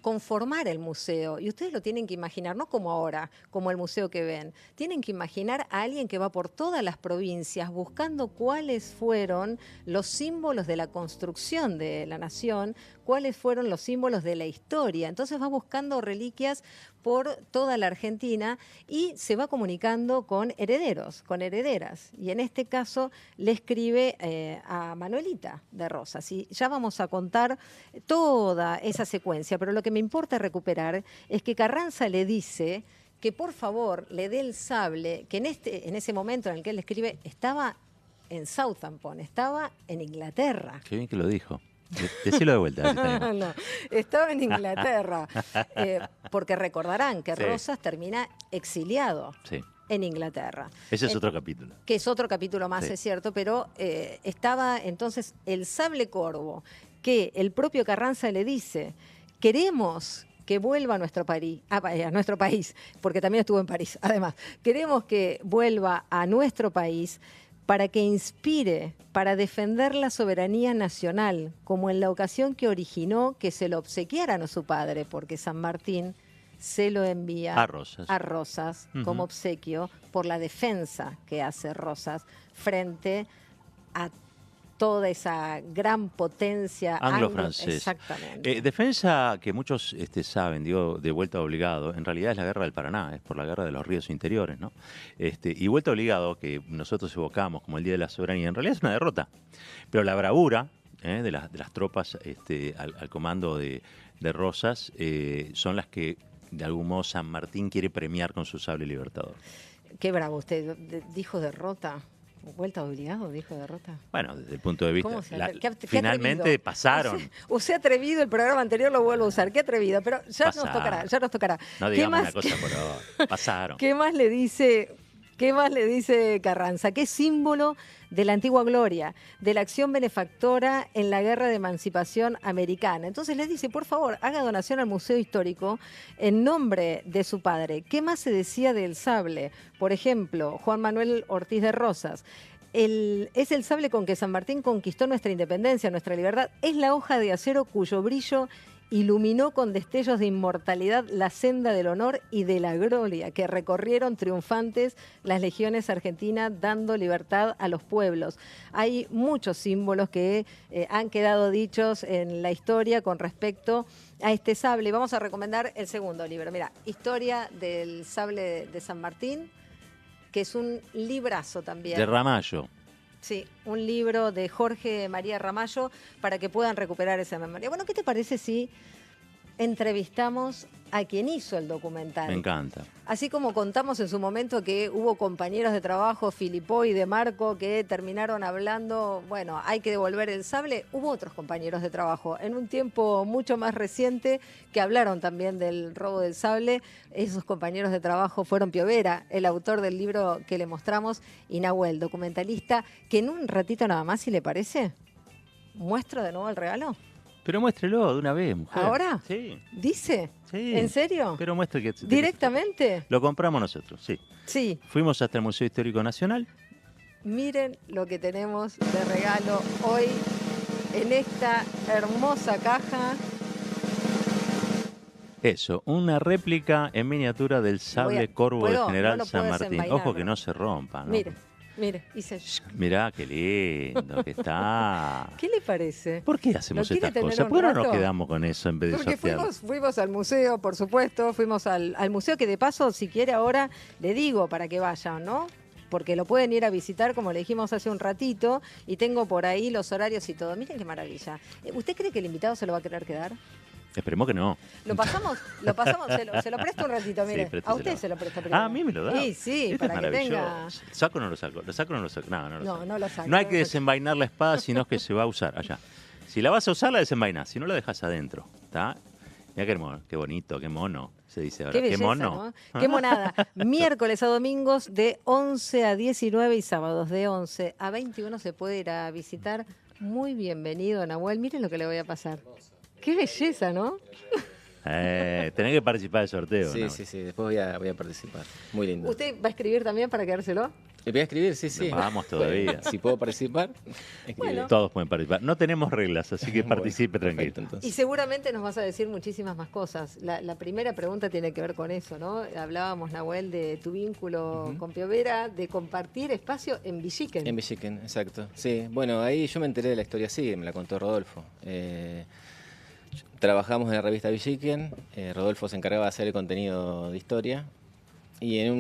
conformar el museo. Y ustedes lo tienen que imaginar, no como ahora, como el museo que ven. Tienen que imaginar a alguien que va por todas las provincias buscando cuáles fueron los símbolos de la construcción de la nación, cuáles fueron los símbolos de la historia. Entonces va buscando reliquias por toda la Argentina y se va comunicando con herederos, con herederas. Y en este caso le escribe a Manuelita de Rosas. Y ya vamos a contar toda esa secuencia, pero lo que me importa recuperar es que Carranza le dice que por favor le dé el sable, que en ese momento en el que él le escribe estaba en Southampton, estaba en Inglaterra. Qué bien que lo dijo. Decilo de vuelta. No, estaba en Inglaterra, porque recordarán que Rosas termina exiliado. Sí. En Inglaterra. Ese es otro capítulo. Que es otro capítulo más, sí. Es cierto, pero estaba entonces el sable corvo, que el propio Carranza le dice, queremos que vuelva a nuestro país, porque también estuvo en París, además, queremos que vuelva a nuestro país para que inspire, para defender la soberanía nacional, como en la ocasión que originó que se lo obsequiaran a su padre, porque San Martín se lo envía a Rosas como obsequio por la defensa que hace Rosas frente a toda esa gran potencia anglo-francesa. Exactamente. Defensa que muchos saben, digo, de vuelta obligado, en realidad es la guerra del Paraná, es por la guerra de los ríos interiores, ¿no? Y vuelta obligado, que nosotros evocamos como el Día de la Soberanía, en realidad es una derrota. Pero la bravura de las tropas al comando de Rosas son las que de algún modo San Martín quiere premiar con su sable libertador. Qué bravo usted, dijo derrota. ¿Vuelta obligado, dijo derrota? Bueno, desde el punto de vista... finalmente pasaron. Usted atrevido, el programa anterior lo vuelvo a usar. Qué atrevido, pero ya nos tocará. No digamos una cosa por ahora. Pasaron. ¿Qué más le dice Carranza? ¿Qué símbolo de la antigua gloria, de la acción benefactora en la guerra de emancipación americana? Entonces les dice, por favor, haga donación al Museo Histórico en nombre de su padre. ¿Qué más se decía del sable? Por ejemplo, Juan Manuel Ortiz de Rosas. Es el sable con que San Martín conquistó nuestra independencia, nuestra libertad. Es la hoja de acero cuyo brillo iluminó con destellos de inmortalidad la senda del honor y de la gloria que recorrieron triunfantes las legiones argentinas dando libertad a los pueblos. Hay muchos símbolos que han quedado dichos en la historia con respecto a este sable. Vamos a recomendar el segundo libro. Mira, Historia del Sable de San Martín, que es un librazo también. De Ramallo. Sí, un libro de Jorge María Ramallo para que puedan recuperar esa memoria. Bueno, ¿qué te parece si entrevistamos a quien hizo el documental? Me encanta. Así como contamos en su momento que hubo compañeros de trabajo, Filipó y De Marco, que terminaron hablando, bueno, hay que devolver el sable, hubo otros compañeros de trabajo en un tiempo mucho más reciente que hablaron también del robo del sable. Esos compañeros de trabajo fueron Piovera, el autor del libro que le mostramos, y Nahuel, documentalista, que en un ratito nada más, si le parece, muestro de nuevo el regalo. Pero muéstrelo de una vez, mujer. ¿Ahora? Sí. ¿Dice? Sí. ¿En serio? Pero muestre que... ¿Directamente? Lo compramos nosotros, sí. Sí. Fuimos hasta el Museo Histórico Nacional. Miren lo que tenemos de regalo hoy en esta hermosa caja. Eso, una réplica en miniatura del sable corvo del general San Martín. Ojo que no se rompa, ¿no? Mire, hice... Mirá, qué lindo que está. ¿Qué le parece? ¿Por qué hacemos estas cosas? ¿Por qué no nos quedamos con eso en vez de sortear? Porque fuimos al museo, por supuesto, fuimos al museo, que de paso, si quiere ahora, le digo para que vayan, ¿no? Porque lo pueden ir a visitar, como le dijimos hace un ratito, y tengo por ahí los horarios y todo. Miren qué maravilla. ¿Usted cree que el invitado se lo va a querer quedar? Esperemos que no. Lo pasamos, se lo presto un ratito, mire. Sí, a usted se lo presto primero. Ah, a mí me lo da. Sí, para que tenga... ¿Saco o no lo saco? ¿Lo saco o no lo saco? No, no lo saco. No hay que desenvainar la espada, sino que se va a usar allá. Si la vas a usar, la desenvainás. Si no, la dejas adentro. ¿Está? Mira qué bonito, qué mono, se dice ahora. Qué belleza, mono. ¿no? Qué monada. Miércoles a domingos de 11 a 19 y sábados de 11 a 21 se puede ir a visitar. Muy bienvenido, Nahuel. Miren lo que le voy a pasar. Qué belleza, ¿no? Tenés que participar del sorteo. Sí, sí, después voy a participar. Muy lindo. ¿Usted va a escribir también para quedárselo? Voy a escribir, sí. Vamos todavía. Bueno, si puedo participar, bueno. Todos pueden participar. No tenemos reglas, así que participe tranquilo. Perfecto, y seguramente nos vas a decir muchísimas más cosas. La primera pregunta tiene que ver con eso, ¿no? Hablábamos, Nahuel, de tu vínculo con Piovera, de compartir espacio en Villiquen. En Villiquen, exacto. Sí, bueno, ahí yo me enteré de la historia así, me la contó Rodolfo. Trabajamos en la revista Villiquen, Rodolfo se encargaba de hacer el contenido de historia y en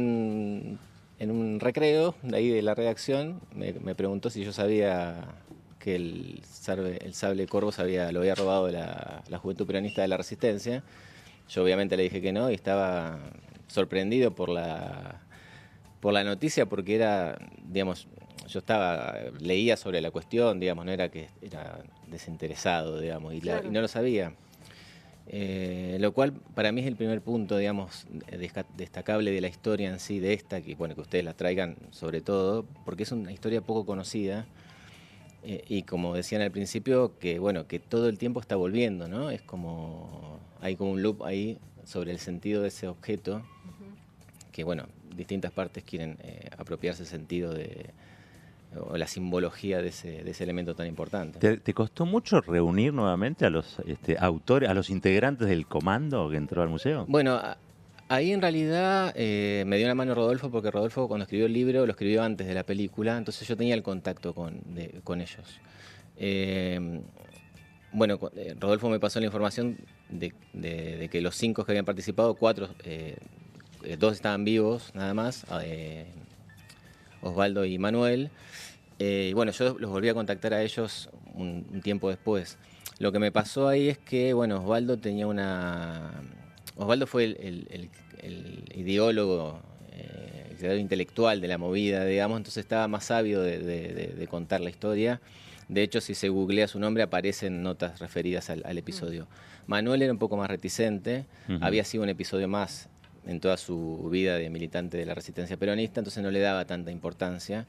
un recreo de ahí de la redacción me preguntó si yo sabía que el sable Corvos lo había robado la Juventud Peronista de la Resistencia. Yo obviamente le dije que no y estaba sorprendido por la noticia porque era, digamos, yo leía sobre la cuestión, digamos, no era que era desinteresado, digamos, y no lo sabía. Lo cual para mí es el primer punto, digamos, destacable de la historia en sí, de esta, que bueno, que ustedes la traigan sobre todo, porque es una historia poco conocida y como decían al principio, que bueno, que todo el tiempo está volviendo, ¿no? Es como, hay como un loop ahí sobre el sentido de ese objeto, que bueno, distintas partes quieren apropiarse el sentido o la simbología de ese elemento tan importante. ¿Te costó mucho reunir nuevamente a los autores, a los integrantes del comando que entró al museo? Bueno, ahí en realidad me dio una mano Rodolfo, porque Rodolfo cuando escribió el libro lo escribió antes de la película, entonces yo tenía el contacto con ellos. Bueno, Rodolfo me pasó la información de que los 5 que habían participado, 4, 2 estaban vivos nada más, Osvaldo y Manuel. Y bueno, yo los volví a contactar a ellos un tiempo después. Lo que me pasó ahí es que, bueno, Osvaldo fue el ideólogo, el creador intelectual de la movida, digamos, entonces estaba más sabio de contar la historia. De hecho, si se googlea su nombre, aparecen notas referidas al episodio. Manuel era un poco más reticente, había sido un episodio más en toda su vida de militante de la resistencia peronista, entonces no le daba tanta importancia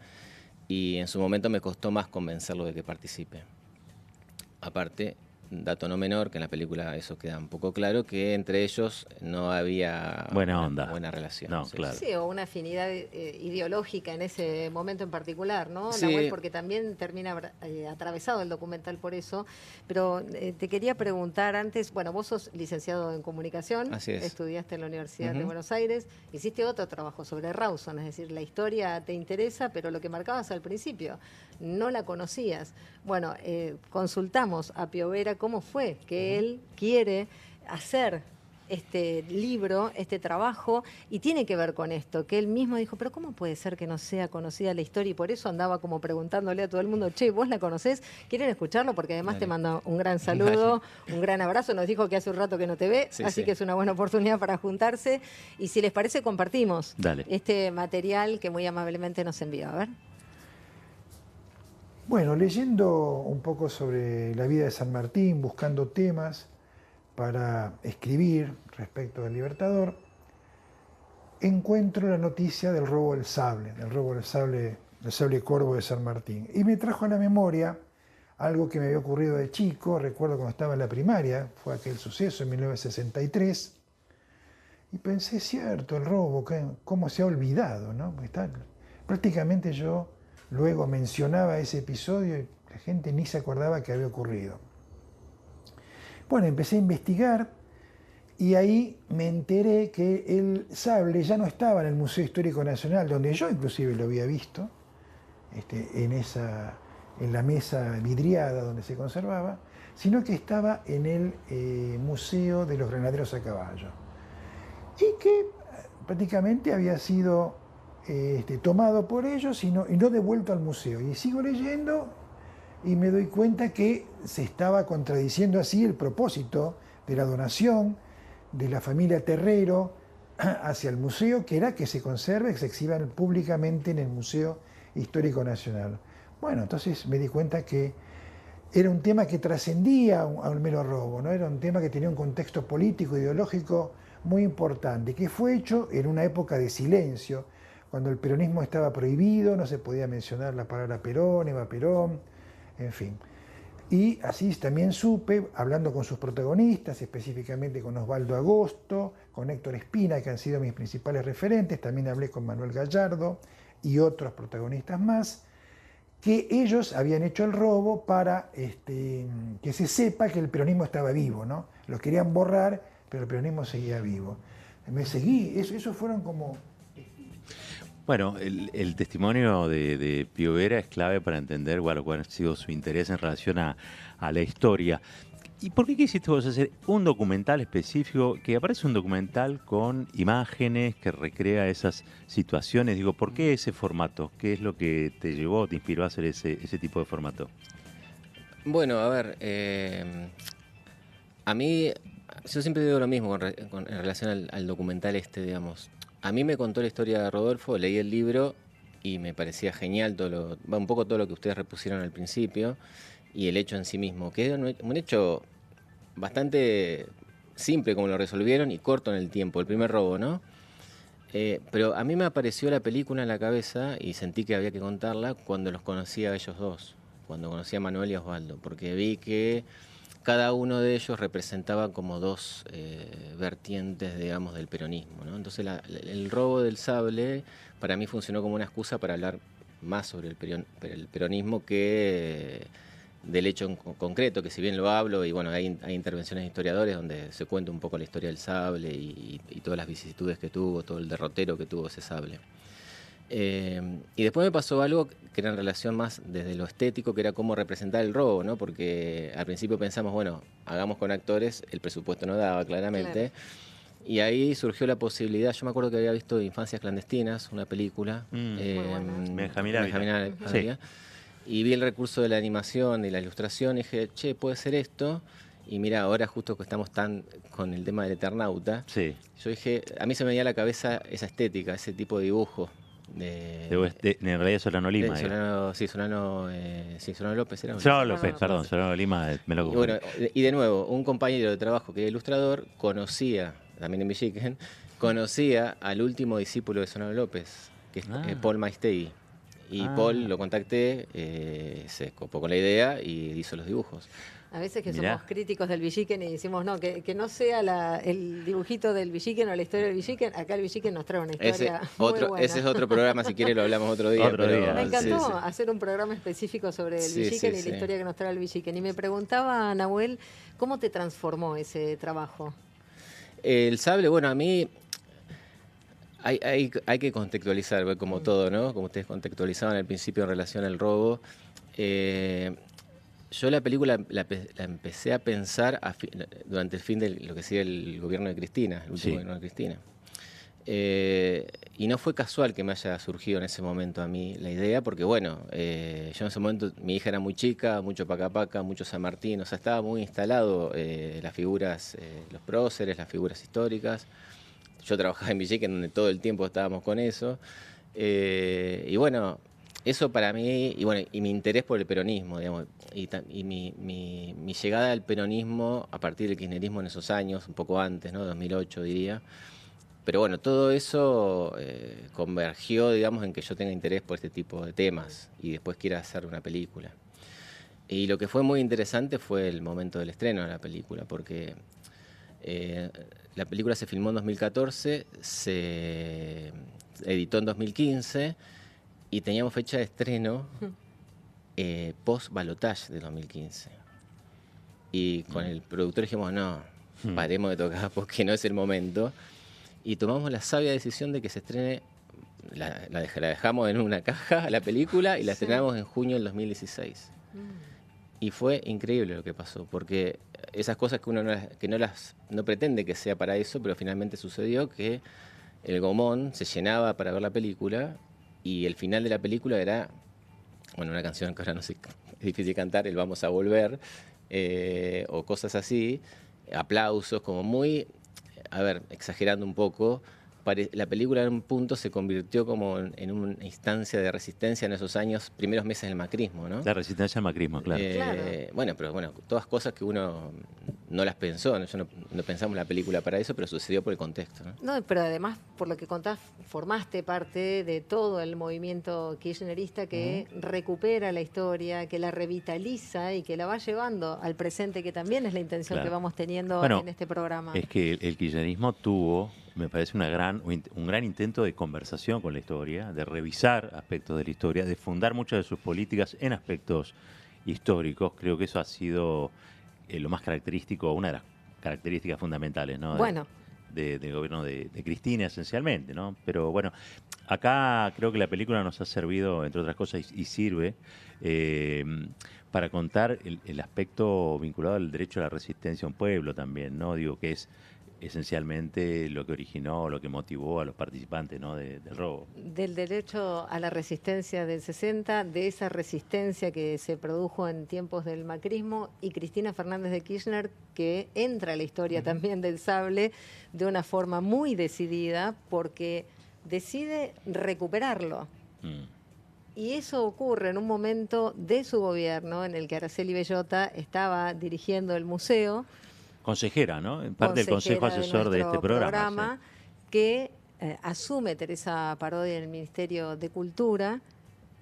y en su momento me costó más convencerlo de que participe. Aparte, dato no menor, que en la película eso queda un poco claro, que entre ellos no había buena relación. No, claro. Sí, o una afinidad ideológica en ese momento en particular, ¿no? Sí. Nahuel, porque también termina atravesado el documental por eso. Pero te quería preguntar antes, bueno, vos sos licenciado en comunicación, Así es. Estudiaste en la Universidad de Buenos Aires, hiciste otro trabajo sobre Rawson, es decir, la historia te interesa, pero lo que marcabas al principio, no la conocías. Bueno, consultamos a Piovera cómo fue que él quiere hacer este libro, este trabajo, y tiene que ver con esto, que él mismo dijo, pero ¿cómo puede ser que no sea conocida la historia? Y por eso andaba como preguntándole a todo el mundo, che, ¿vos la conocés? ¿Quieren escucharlo? Porque además te manda un gran saludo, un gran abrazo, nos dijo que hace un rato que no te ve, así que es una buena oportunidad para juntarse, y si les parece compartimos este material que muy amablemente nos envió. A ver. Bueno, leyendo un poco sobre la vida de San Martín, buscando temas para escribir respecto del Libertador, encuentro la noticia del robo del sable Corvo de San Martín. Y me trajo a la memoria algo que me había ocurrido de chico, recuerdo cuando estaba en la primaria, fue aquel suceso en 1963, y pensé, cierto, el robo, cómo se ha olvidado, ¿no? Prácticamente yo luego mencionaba ese episodio y la gente ni se acordaba que había ocurrido. Bueno, empecé a investigar y ahí me enteré que el sable ya no estaba en el Museo Histórico Nacional, donde yo inclusive lo había visto, en la mesa vidriada donde se conservaba, sino que estaba en el Museo de los Granaderos a Caballo. Y que prácticamente había sido tomado por ellos y no devuelto al museo. Y sigo leyendo y me doy cuenta que se estaba contradiciendo así el propósito de la donación de la familia Terrero hacia el museo, que era que se conserve, que se exhiban públicamente en el Museo Histórico Nacional. Bueno, entonces me di cuenta que era un tema que trascendía a un mero robo, ¿no? Era un tema que tenía un contexto político, ideológico muy importante, que fue hecho en una época de silencio, cuando el peronismo estaba prohibido, no se podía mencionar la palabra Perón, Eva Perón, en fin. Y así también supe, hablando con sus protagonistas, específicamente con Osvaldo Agosto, con Héctor Espina, que han sido mis principales referentes, también hablé con Manuel Gallardo y otros protagonistas más, que ellos habían hecho el robo para que se sepa que el peronismo estaba vivo, ¿no? Lo querían borrar, pero el peronismo seguía vivo. Me seguí, eso fueron como... Bueno, el testimonio de Pío Vera es clave para entender cuál ha sido su interés en relación a la historia. ¿Y por qué quisiste vos hacer un documental específico, que aparece un documental con imágenes, que recrea esas situaciones? Digo, ¿por qué ese formato? ¿Qué es lo que te llevó, te inspiró a hacer ese tipo de formato? Bueno, a ver, a mí, yo siempre digo lo mismo en relación al documental digamos. A mí me contó la historia de Rodolfo, leí el libro y me parecía genial un poco todo lo que ustedes repusieron al principio y el hecho en sí mismo, que es un hecho bastante simple como lo resolvieron y corto en el tiempo, el primer robo, ¿no? Pero a mí me apareció la película en la cabeza y sentí que había que contarla cuando los conocí a ellos dos, cuando conocí a Manuel y a Osvaldo, porque vi que cada uno de ellos representaba como dos vertientes, digamos, del peronismo, ¿no? Entonces el robo del sable para mí funcionó como una excusa para hablar más sobre el peronismo que del hecho en concreto, que si bien lo hablo, y bueno, hay intervenciones de historiadores donde se cuenta un poco la historia del sable y todas las vicisitudes que tuvo, todo el derrotero que tuvo ese sable. Y después me pasó algo que era en relación más desde lo estético, que era cómo representar el robo, ¿no? Porque al principio pensamos, bueno, hagamos con actores, el presupuesto no daba claramente. Claro. Y ahí surgió la posibilidad, yo me acuerdo que había visto Infancias Clandestinas, una película. Benjamín Ávila. Sí. Y vi el recurso de la animación y la ilustración y dije, che, puede ser esto. Y mira, ahora justo que estamos tan con el tema del Eternauta, sí. Yo dije, a mí se me venía a la cabeza esa estética, ese tipo de dibujo. En realidad Solano Lima. Solano López era. Solano López, perdón, Solano Lima me lo confundí. Bueno, y de nuevo, un compañero de trabajo que era ilustrador conocía, también en Villiquen, conocía al último discípulo de Solano López, que es Paul Maistegui. Y Paul lo contacté, se copó con la idea y hizo los dibujos. A veces que somos críticos del Villiquen y decimos, no, que no sea el dibujito del Villiquen o la historia del Villiquen. Acá el Villiquen nos trae una historia muy buena. Ese es otro programa, si quiere lo hablamos otro día. Me encantó hacer un programa específico sobre el Villiquen y la historia que nos trae el Villiquen. Y me preguntaba, Nahuel, ¿cómo te transformó ese trabajo? El sable, bueno, a mí... Hay que contextualizar, como todo, ¿no? Como ustedes contextualizaban al principio en relación al robo. Yo la película la empecé a pensar durante el fin de lo que sería el gobierno de Cristina, el último gobierno de Cristina. Y no fue casual que me haya surgido en ese momento a mí la idea, porque bueno, yo en ese momento mi hija era muy chica, mucho Pacapaca, mucho San Martín, o sea, estaba muy instalado las figuras, los próceres, las figuras históricas. Yo trabajaba en Villiquen, donde todo el tiempo estábamos con eso. Y bueno, eso para mí, y mi interés por el peronismo, digamos, y mi llegada al peronismo a partir del kirchnerismo en esos años, un poco antes, ¿no? 2008 diría. Pero bueno, todo eso convergió, digamos, en que yo tenga interés por este tipo de temas y después quiera hacer una película. Y lo que fue muy interesante fue el momento del estreno de la película, porque la película se filmó en 2014, se editó en 2015 y teníamos fecha de estreno post-balotage de 2015. Y con el productor dijimos, no, paremos de tocar porque no es el momento. Y tomamos la sabia decisión de que se estrene, la dejamos en una caja, la película, y la estrenamos en junio del 2016. Y fue increíble lo que pasó, porque esas cosas que uno no pretende que sea para eso, pero finalmente sucedió que el Gomón se llenaba para ver la película y el final de la película era, bueno, una canción que ahora no sé, es difícil cantar, el Vamos a Volver, o cosas así, aplausos, como muy, a ver, exagerando un poco, la película en un punto se convirtió como en una instancia de resistencia en esos años, primeros meses del macrismo, ¿no? La resistencia al macrismo, claro. Bueno, pero bueno, todas cosas que uno no las pensó, no pensamos la película para eso, pero sucedió por el contexto, ¿no? No, pero además, por lo que contás, formaste parte de todo el movimiento kirchnerista que recupera la historia, que la revitaliza y que la va llevando al presente, que también es la intención que vamos teniendo en este programa. Es que el kirchnerismo tuvo, me parece, un gran intento de conversación con la historia, de revisar aspectos de la historia, de fundar muchas de sus políticas en aspectos históricos. Creo que eso ha sido lo más característico, una de las características fundamentales, ¿no? Del gobierno de Cristina, esencialmente, ¿no? Pero bueno, acá creo que la película nos ha servido, entre otras cosas, y sirve para contar el aspecto vinculado al derecho a la resistencia a un pueblo también, ¿no? Digo, que es esencialmente lo que originó, lo que motivó a los participantes, ¿no? del robo. Del derecho a la resistencia del 60, de esa resistencia que se produjo en tiempos del macrismo, y Cristina Fernández de Kirchner, que entra a la historia también del sable de una forma muy decidida, porque decide recuperarlo. Y eso ocurre en un momento de su gobierno en el que Araceli Bellota estaba dirigiendo el museo. Consejera, ¿no? En parte del consejo asesor de este programa. Que asume Teresa Parodi en el Ministerio de Cultura,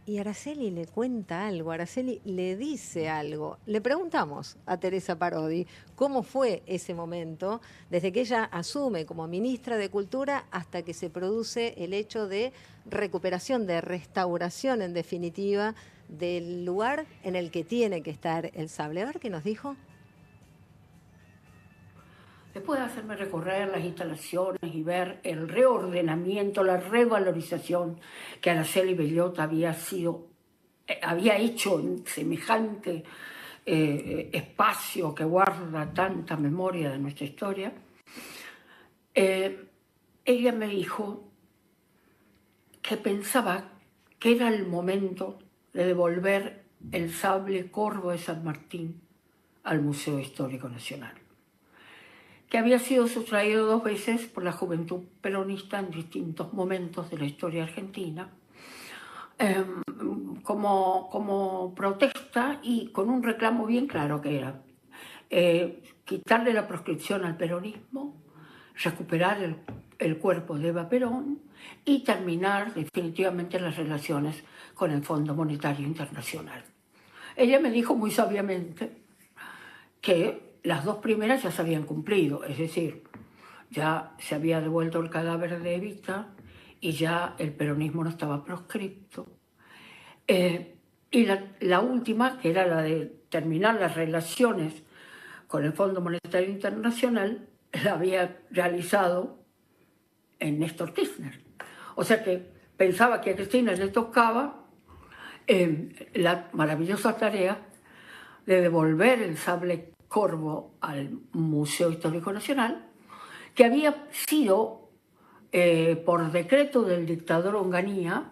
y Araceli le cuenta algo, Araceli le dice algo. Le preguntamos a Teresa Parodi cómo fue ese momento, desde que ella asume como ministra de Cultura hasta que se produce el hecho de recuperación, de restauración, en definitiva, del lugar en el que tiene que estar el sable. A ver qué nos dijo. Después de hacerme recorrer las instalaciones y ver el reordenamiento, la revalorización que Araceli Bellota había hecho en semejante espacio que guarda tanta memoria de nuestra historia, ella me dijo que pensaba que era el momento de devolver el sable Corvo de San Martín al Museo Histórico Nacional, que había sido sustraído 2 veces por la juventud peronista en distintos momentos de la historia argentina, como protesta y con un reclamo bien claro que era quitarle la proscripción al peronismo, recuperar el cuerpo de Eva Perón y terminar definitivamente las relaciones con el Fondo Monetario Internacional. Ella me dijo muy sabiamente que las 2 primeras ya se habían cumplido, es decir, ya se había devuelto el cadáver de Evita y ya el peronismo no estaba proscripto. Y la última, que era la de terminar las relaciones con el Fondo Monetario Internacional, la había realizado en Néstor Kirchner. O sea que pensaba que a Cristina le tocaba la maravillosa tarea de devolver el sable Corvo al Museo Histórico Nacional, que había sido, por decreto del dictador Onganía,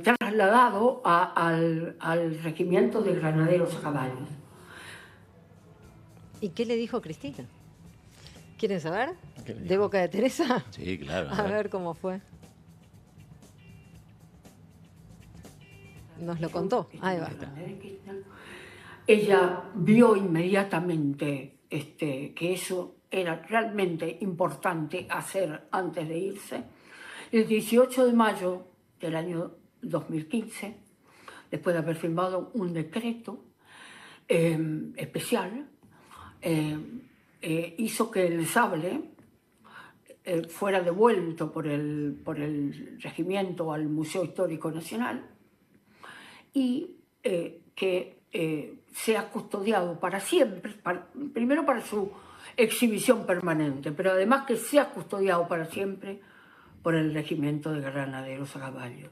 trasladado al regimiento de granaderos a caballo. ¿Y qué le dijo Cristina? ¿Quieren saber? ¿De boca de Teresa? Sí, claro. A ver cómo fue. Nos lo contó. Ahí va. Ella vio inmediatamente que eso era realmente importante hacer antes de irse. El 18 de mayo del año 2015, después de haber firmado un decreto especial, hizo que el sable fuera devuelto por el regimiento al Museo Histórico Nacional y que sea custodiado para siempre, primero para su exhibición permanente, pero además que sea custodiado para siempre por el regimiento de granaderos a caballo.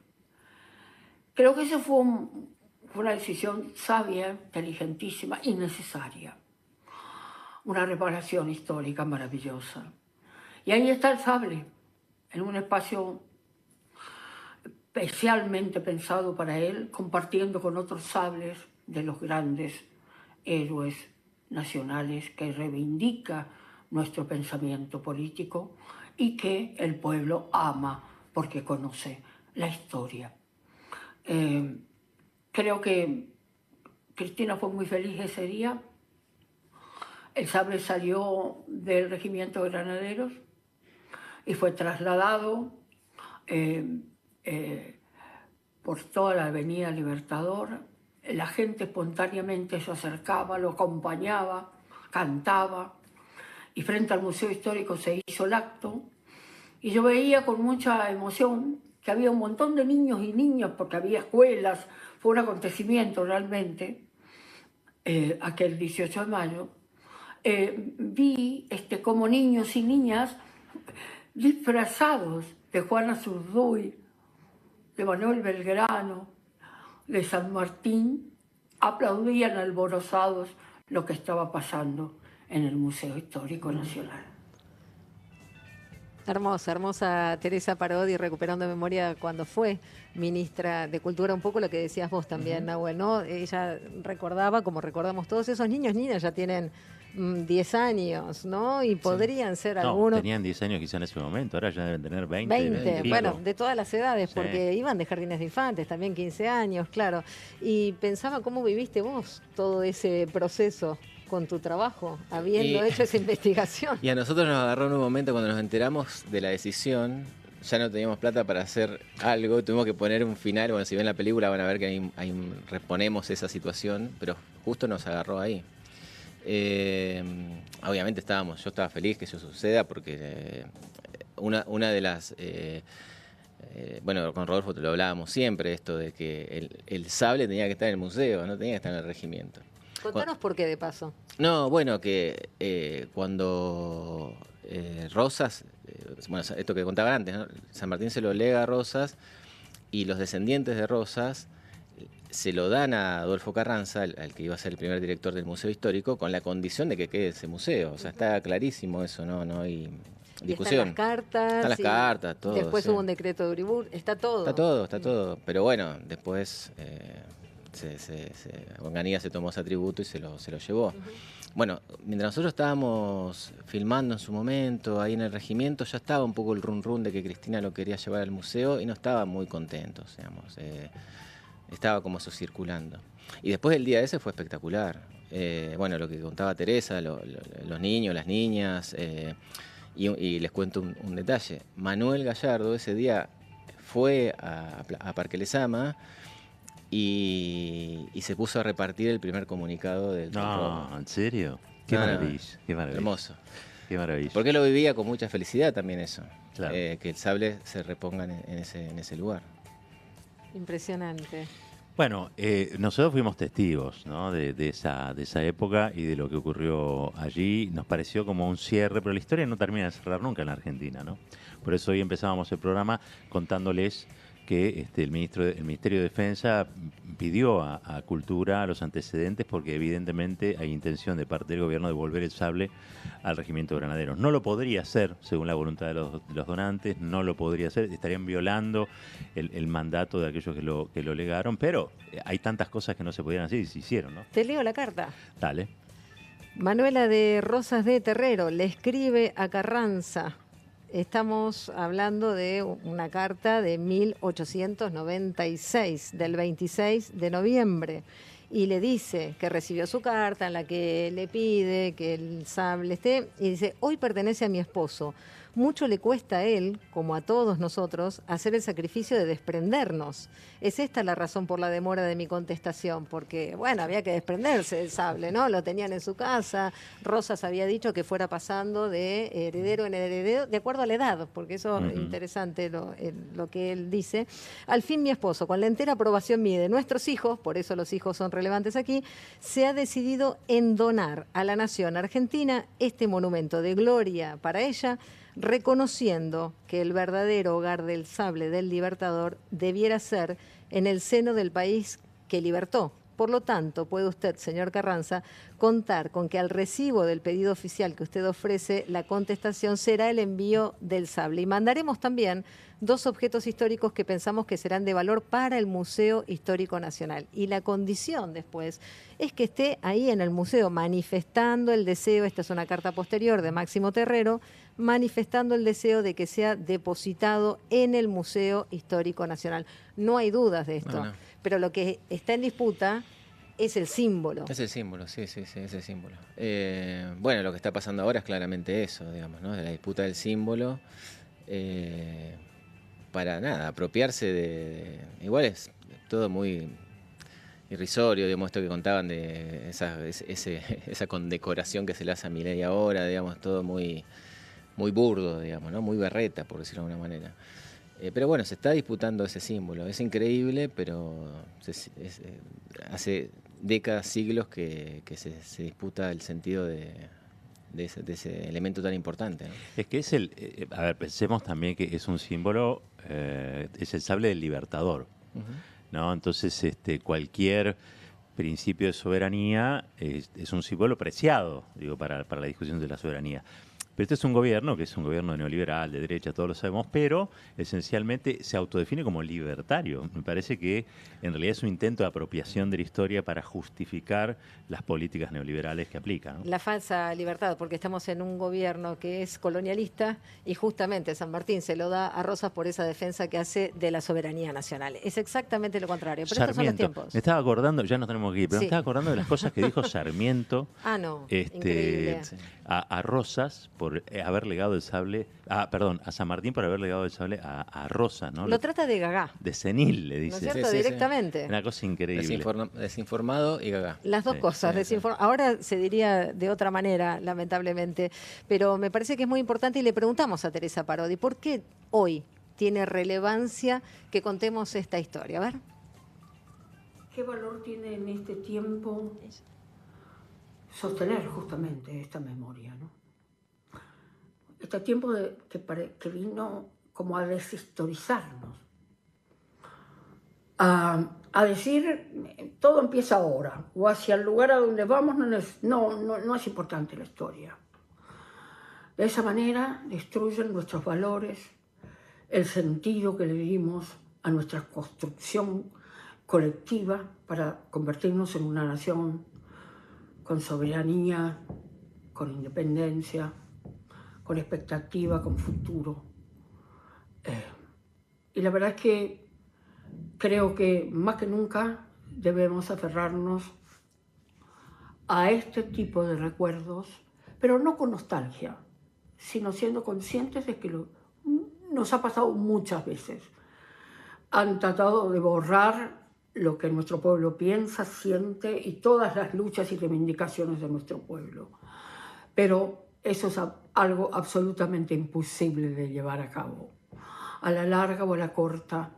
Creo que esa fue una decisión sabia, inteligentísima y necesaria. Una reparación histórica maravillosa. Y ahí está el sable, en un espacio especialmente pensado para él, compartiendo con otros sables de los grandes héroes nacionales, que reivindica nuestro pensamiento político y que el pueblo ama porque conoce la historia. Creo que Cristina fue muy feliz ese día. El sable salió del regimiento de granaderos y fue trasladado por toda la avenida Libertador. La gente espontáneamente se acercaba, lo acompañaba, cantaba, y frente al Museo Histórico se hizo el acto. Y yo veía con mucha emoción que había un montón de niños y niñas, porque había escuelas, fue un acontecimiento realmente, aquel 18 de mayo. Vi como niños y niñas disfrazados de Juana Zurduy, de Manuel Belgrano, de San Martín, aplaudían alborozados lo que estaba pasando en el Museo Histórico Nacional. Hermosa, hermosa Teresa Parodi, recuperando memoria cuando fue ministra de Cultura, un poco lo que decías vos también, Nahuel, ¿no? Ella recordaba, como recordamos todos, esos niños, niñas ya tienen 10 años, ¿no? Y podrían ser algunos... tenían 10 años quizá en ese momento, ahora ya deben tener 20. 20, bueno, de todas las edades, porque iban de jardines de infantes, también 15 años, claro. Y pensaba cómo viviste vos todo ese proceso con tu trabajo, habiendo hecho esa investigación. Y a nosotros nos agarró en un momento cuando nos enteramos de la decisión, ya no teníamos plata para hacer algo, tuvimos que poner un final. Bueno, si ven la película van a ver que ahí reponemos esa situación, pero justo nos agarró ahí. Obviamente yo estaba feliz que eso suceda porque una de las... bueno, con Rodolfo te lo hablábamos siempre, esto de que el sable tenía que estar en el museo, no tenía que estar en el regimiento. Contanos por qué, de paso. No, bueno, que cuando Rosas, bueno, esto que contaba antes, ¿no? San Martín se lo lega a Rosas y los descendientes de Rosas se lo dan a Adolfo Carranza, al que iba a ser el primer director del Museo Histórico, con la condición de que quede ese museo. O sea, está clarísimo eso, no hay discusión. Están las cartas. Están las cartas, todo. Después hubo un decreto de Uriburu, está todo. Está todo. Pero bueno, después Onganía se tomó ese atributo y se lo llevó. Bueno, mientras nosotros estábamos filmando en su momento, ahí en el regimiento, ya estaba un poco el run de que Cristina lo quería llevar al museo y no estaba muy contentos, digamos. Estaba como eso circulando. Y después el día ese fue espectacular. Bueno, lo que contaba Teresa, los niños, las niñas, y les cuento un detalle. Manuel Gallardo ese día fue a Parque Lezama y se puso a repartir el primer comunicado del No, ¿en serio? Qué maravilla, qué maravilla. Hermoso. Qué maravilla. Porque lo vivía con mucha felicidad también eso. Claro. Que el sable se reponga en ese lugar. Impresionante. Bueno, nosotros fuimos testigos, ¿no? de esa época y de lo que ocurrió allí. Nos pareció como un cierre, pero la historia no termina de cerrar nunca en la Argentina, ¿no? Por eso hoy empezábamos el programa contándoles que el Ministerio de Defensa pidió a Cultura los antecedentes porque evidentemente hay intención de parte del gobierno de volver el sable al regimiento de granaderos. No lo podría hacer, según la voluntad de los donantes, no lo podría hacer, estarían violando el mandato de aquellos que lo legaron, pero hay tantas cosas que no se podían hacer y se hicieron, ¿no? Te leo la carta. Dale. Manuela de Rosas de Terrero le escribe a Carranza. Estamos hablando de una carta de 1896, del 26 de noviembre, y le dice que recibió su carta en la que le pide que el sable esté, y dice: hoy pertenece a mi esposo. Mucho le cuesta a él, como a todos nosotros, hacer el sacrificio de desprendernos. Es esta la razón por la demora de mi contestación, porque, bueno, había que desprenderse del sable, ¿no? Lo tenían en su casa. Rosas había dicho que fuera pasando de heredero en heredero, de acuerdo a la edad, porque eso es interesante lo que él dice. Al fin mi esposo, con la entera aprobación mía y de nuestros hijos, por eso los hijos son relevantes aquí, se ha decidido en donar a la nación argentina este monumento de gloria para ella, reconociendo que el verdadero hogar del sable del Libertador debiera ser en el seno del país que libertó Por lo tanto, puede usted, señor Carranza, contar con que al recibo del pedido oficial que usted ofrece, la contestación será el envío del sable. Y mandaremos también 2 objetos históricos que pensamos que serán de valor para el Museo Histórico Nacional. Y la condición después es que esté ahí en el museo manifestando el deseo, esta es una carta posterior de Máximo Terrero, manifestando el deseo de que sea depositado en el Museo Histórico Nacional. No hay dudas de esto, pero lo que está en disputa es el símbolo. Es el símbolo, sí, es el símbolo. Bueno, lo que está pasando ahora es claramente eso, digamos, ¿no? De la disputa del símbolo, para nada, apropiarse de... Igual es todo muy irrisorio, digamos, esto que contaban de esa condecoración que se le hace a Milei ahora, digamos, todo muy burdo, digamos, ¿no? Muy berreta, por decirlo de alguna manera. Pero bueno, se está disputando ese símbolo. Es increíble, pero hace décadas, siglos que se disputa el sentido de ese elemento tan importante, ¿no? Es que a ver, pensemos también que es un símbolo, es el sable del libertador, ¿no? Entonces, cualquier principio de soberanía es un símbolo preciado, digo, para la discusión de la soberanía. Pero este es un gobierno que es un gobierno neoliberal, de derecha, todos lo sabemos, pero esencialmente se autodefine como libertario. Me parece que en realidad es un intento de apropiación de la historia para justificar las políticas neoliberales que aplica, ¿no? La falsa libertad, porque estamos en un gobierno que es colonialista y justamente San Martín se lo da a Rosas por esa defensa que hace de la soberanía nacional. Es exactamente lo contrario, pero estos son los tiempos. Me estaba acordando, ya nos tenemos que ir, pero Sí. me estaba acordando de las cosas que dijo Sarmiento increíble. a Rosas por haber legado el sable, a San Martín por haber legado el sable a Rosas, ¿no? Lo trata de gagá, De senil, le ¿no dice. es cierto? Directamente. Una cosa increíble. Desinformado y gaga. Las dos cosas. Ahora se diría de otra manera, lamentablemente, pero me parece que es muy importante y le preguntamos a Teresa Parodi, ¿por qué hoy tiene relevancia que contemos esta historia? A ver. ¿Qué valor tiene en este tiempo sostener justamente esta memoria, ¿no? Este tiempo que vino como a deshistorizarnos, a decir todo empieza ahora, o hacia el lugar a donde vamos no es importante la historia. De esa manera destruyen nuestros valores, el sentido que le dimos a nuestra construcción colectiva para convertirnos en una nación con soberanía, con independencia, con expectativa, con futuro. Y la verdad es que creo que más que nunca debemos aferrarnos a este tipo de recuerdos, pero no con nostalgia, sino siendo conscientes de que nos ha pasado muchas veces. Han tratado de borrar lo que nuestro pueblo piensa, siente y todas las luchas y reivindicaciones de nuestro pueblo. Pero eso es algo absolutamente imposible de llevar a cabo. A la larga o a la corta,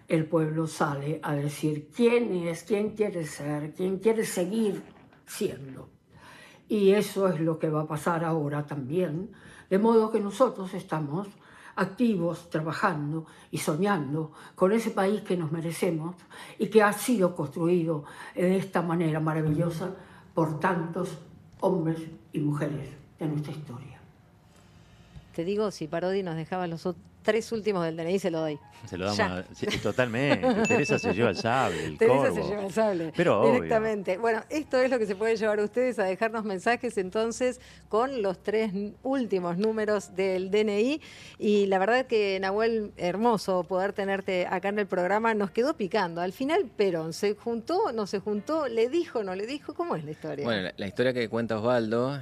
el pueblo sale a decir quién es, quién quiere ser, quién quiere seguir siendo. Y eso es lo que va a pasar ahora también, de modo que nosotros estamos activos, trabajando y soñando con ese país que nos merecemos y que ha sido construido de esta manera maravillosa por tantos hombres y mujeres de nuestra historia. Te digo, si Parodi nos dejaba los 3 últimos del DNI, se lo doy. Se lo damos totalmente. Teresa se lleva el sable, el Teresa corvo. se lleva el sable. Pero directamente. Bueno, esto es lo que se puede llevar ustedes a dejarnos mensajes entonces con los 3 últimos números del DNI. Y la verdad que, Nahuel, hermoso poder tenerte acá en el programa. Nos quedó picando. Al final, Perón, ¿se juntó? ¿No se juntó? ¿Le dijo? ¿No le dijo? ¿Cómo es la historia? Bueno, la historia que cuenta Osvaldo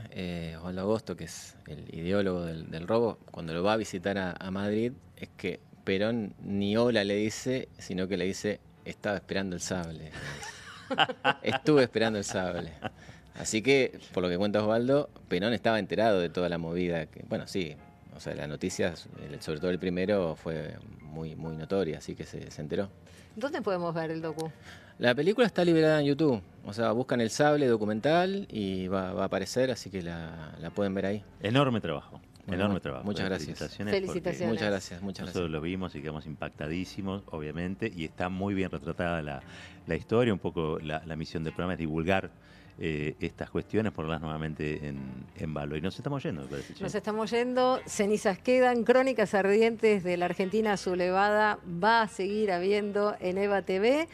Agosto, que es el ideólogo del robo, cuando lo va a visitar a Madrid, es que Perón ni hola le dice, sino que le dice, estaba esperando el sable. Estuve esperando el sable. Así que, por lo que cuenta Osvaldo, Perón estaba enterado de toda la movida. Bueno, sí, o sea, la noticia, sobre todo el primero, fue muy notoria, así que se enteró. ¿Dónde podemos ver el docu? La película está liberada en YouTube. O sea, buscan El Sable documental y va a aparecer, así que la pueden ver ahí. Enorme trabajo. Enorme trabajo. Muchas gracias. Felicitaciones. Muchas gracias. Nosotros lo vimos y quedamos impactadísimos, obviamente, y está muy bien retratada la historia. Un poco la misión del programa es divulgar estas cuestiones, ponerlas nuevamente en valor. Y nos estamos yendo, me parece. Nos estamos yendo, cenizas quedan, crónicas ardientes de la Argentina sublevada va a seguir habiendo en EVA TV.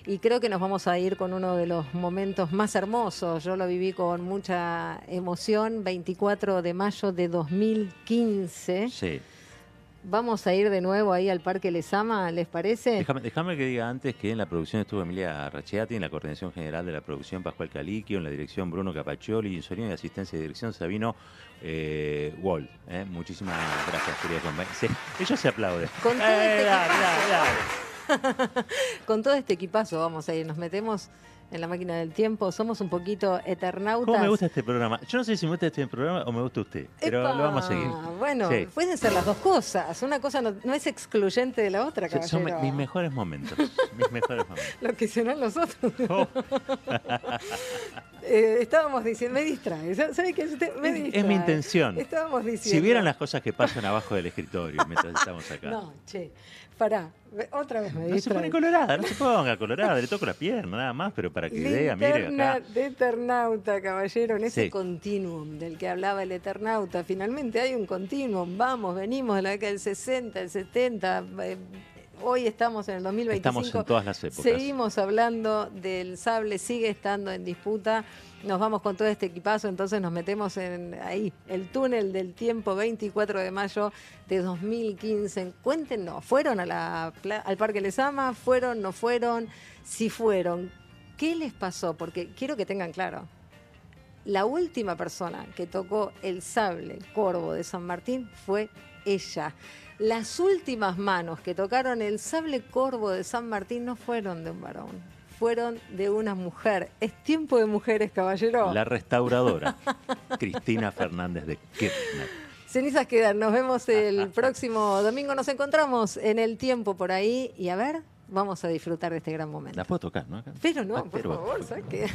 Y creo que nos vamos a ir con uno de los momentos más hermosos. Yo lo viví con mucha emoción, 24 de mayo de 2015. Sí. Vamos a ir de nuevo ahí al Parque Lezama, ¿les parece? Déjame que diga antes que en la producción estuvo Emilia Racciati, en la coordinación general de la producción Pascual Caliquio, en la dirección Bruno Capaccioli, en sonido y asistencia de dirección Sabino Wall. Muchísimas gracias, queridos compañeros. Sí, ellos se aplauden. Con todo este equipazo, con todo este equipazo vamos a ir, nos metemos en la máquina del tiempo, somos un poquito eternautas. ¿Cómo me gusta este programa? Yo no sé si me gusta este programa o me gusta usted, pero lo vamos a seguir. Bueno, sí. Pueden ser las dos cosas. Una cosa no es excluyente de la otra, caballero. Son mis mejores momentos. Mis mejores momentos. Lo que serán los otros. Oh. Estábamos diciendo, me distrae. ¿Sabe qué? Me distrae. Es mi intención. Estábamos diciendo. Si vieran las cosas que pasan abajo del escritorio mientras estamos acá. No, che, pará. Otra vez me distrae. No se pone colorada, no se ponga colorada. Le toco la pierna, nada más, pero para que vea, mire acá. De Eternauta, caballero, en ese continuum del que hablaba el Eternauta. Finalmente hay un continuum. Vamos, venimos de la década del 60, el 70. Hoy estamos en el 2025. Estamos en todas las épocas. Seguimos hablando del sable, sigue estando en disputa. Nos vamos con todo este equipazo, entonces nos metemos en ahí, el túnel del tiempo, 24 de mayo de 2015. Cuéntenos, ¿fueron al Parque Lezama? ¿Fueron, no fueron? Si fueron, ¿qué les pasó? Porque quiero que tengan claro, la última persona que tocó el sable corvo de San Martín fue ella. Las últimas manos que tocaron el sable corvo de San Martín no fueron de un varón. Fueron de una mujer. Es tiempo de mujeres, caballero. La restauradora, Cristina Fernández de Kirchner. Cenizas quedan. Nos vemos el próximo domingo. Nos encontramos en el tiempo por ahí. Y a ver, vamos a disfrutar de este gran momento. La puedo tocar, ¿no? Pero no, por favor, ¿sabes qué?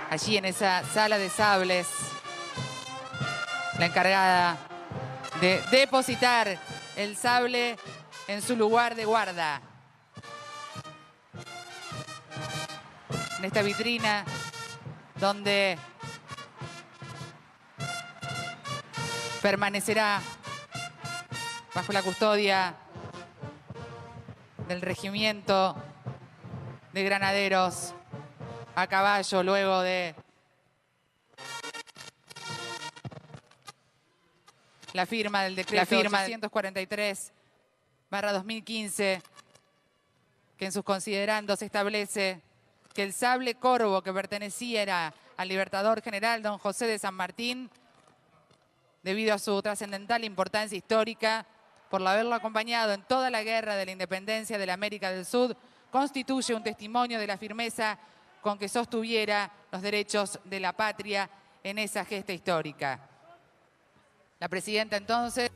Allí en esa sala de sables, la encargada de depositar el sable en su lugar de guarda. En esta vitrina donde permanecerá bajo la custodia del regimiento de granaderos a caballo luego de la firma del decreto 843/2015, que en sus considerandos establece que el sable corvo que perteneciera al libertador general don José de San Martín, debido a su trascendental importancia histórica, por haberlo acompañado en toda la guerra de la independencia de la América del Sur, constituye un testimonio de la firmeza con que sostuviera los derechos de la patria en esa gesta histórica. La presidenta entonces...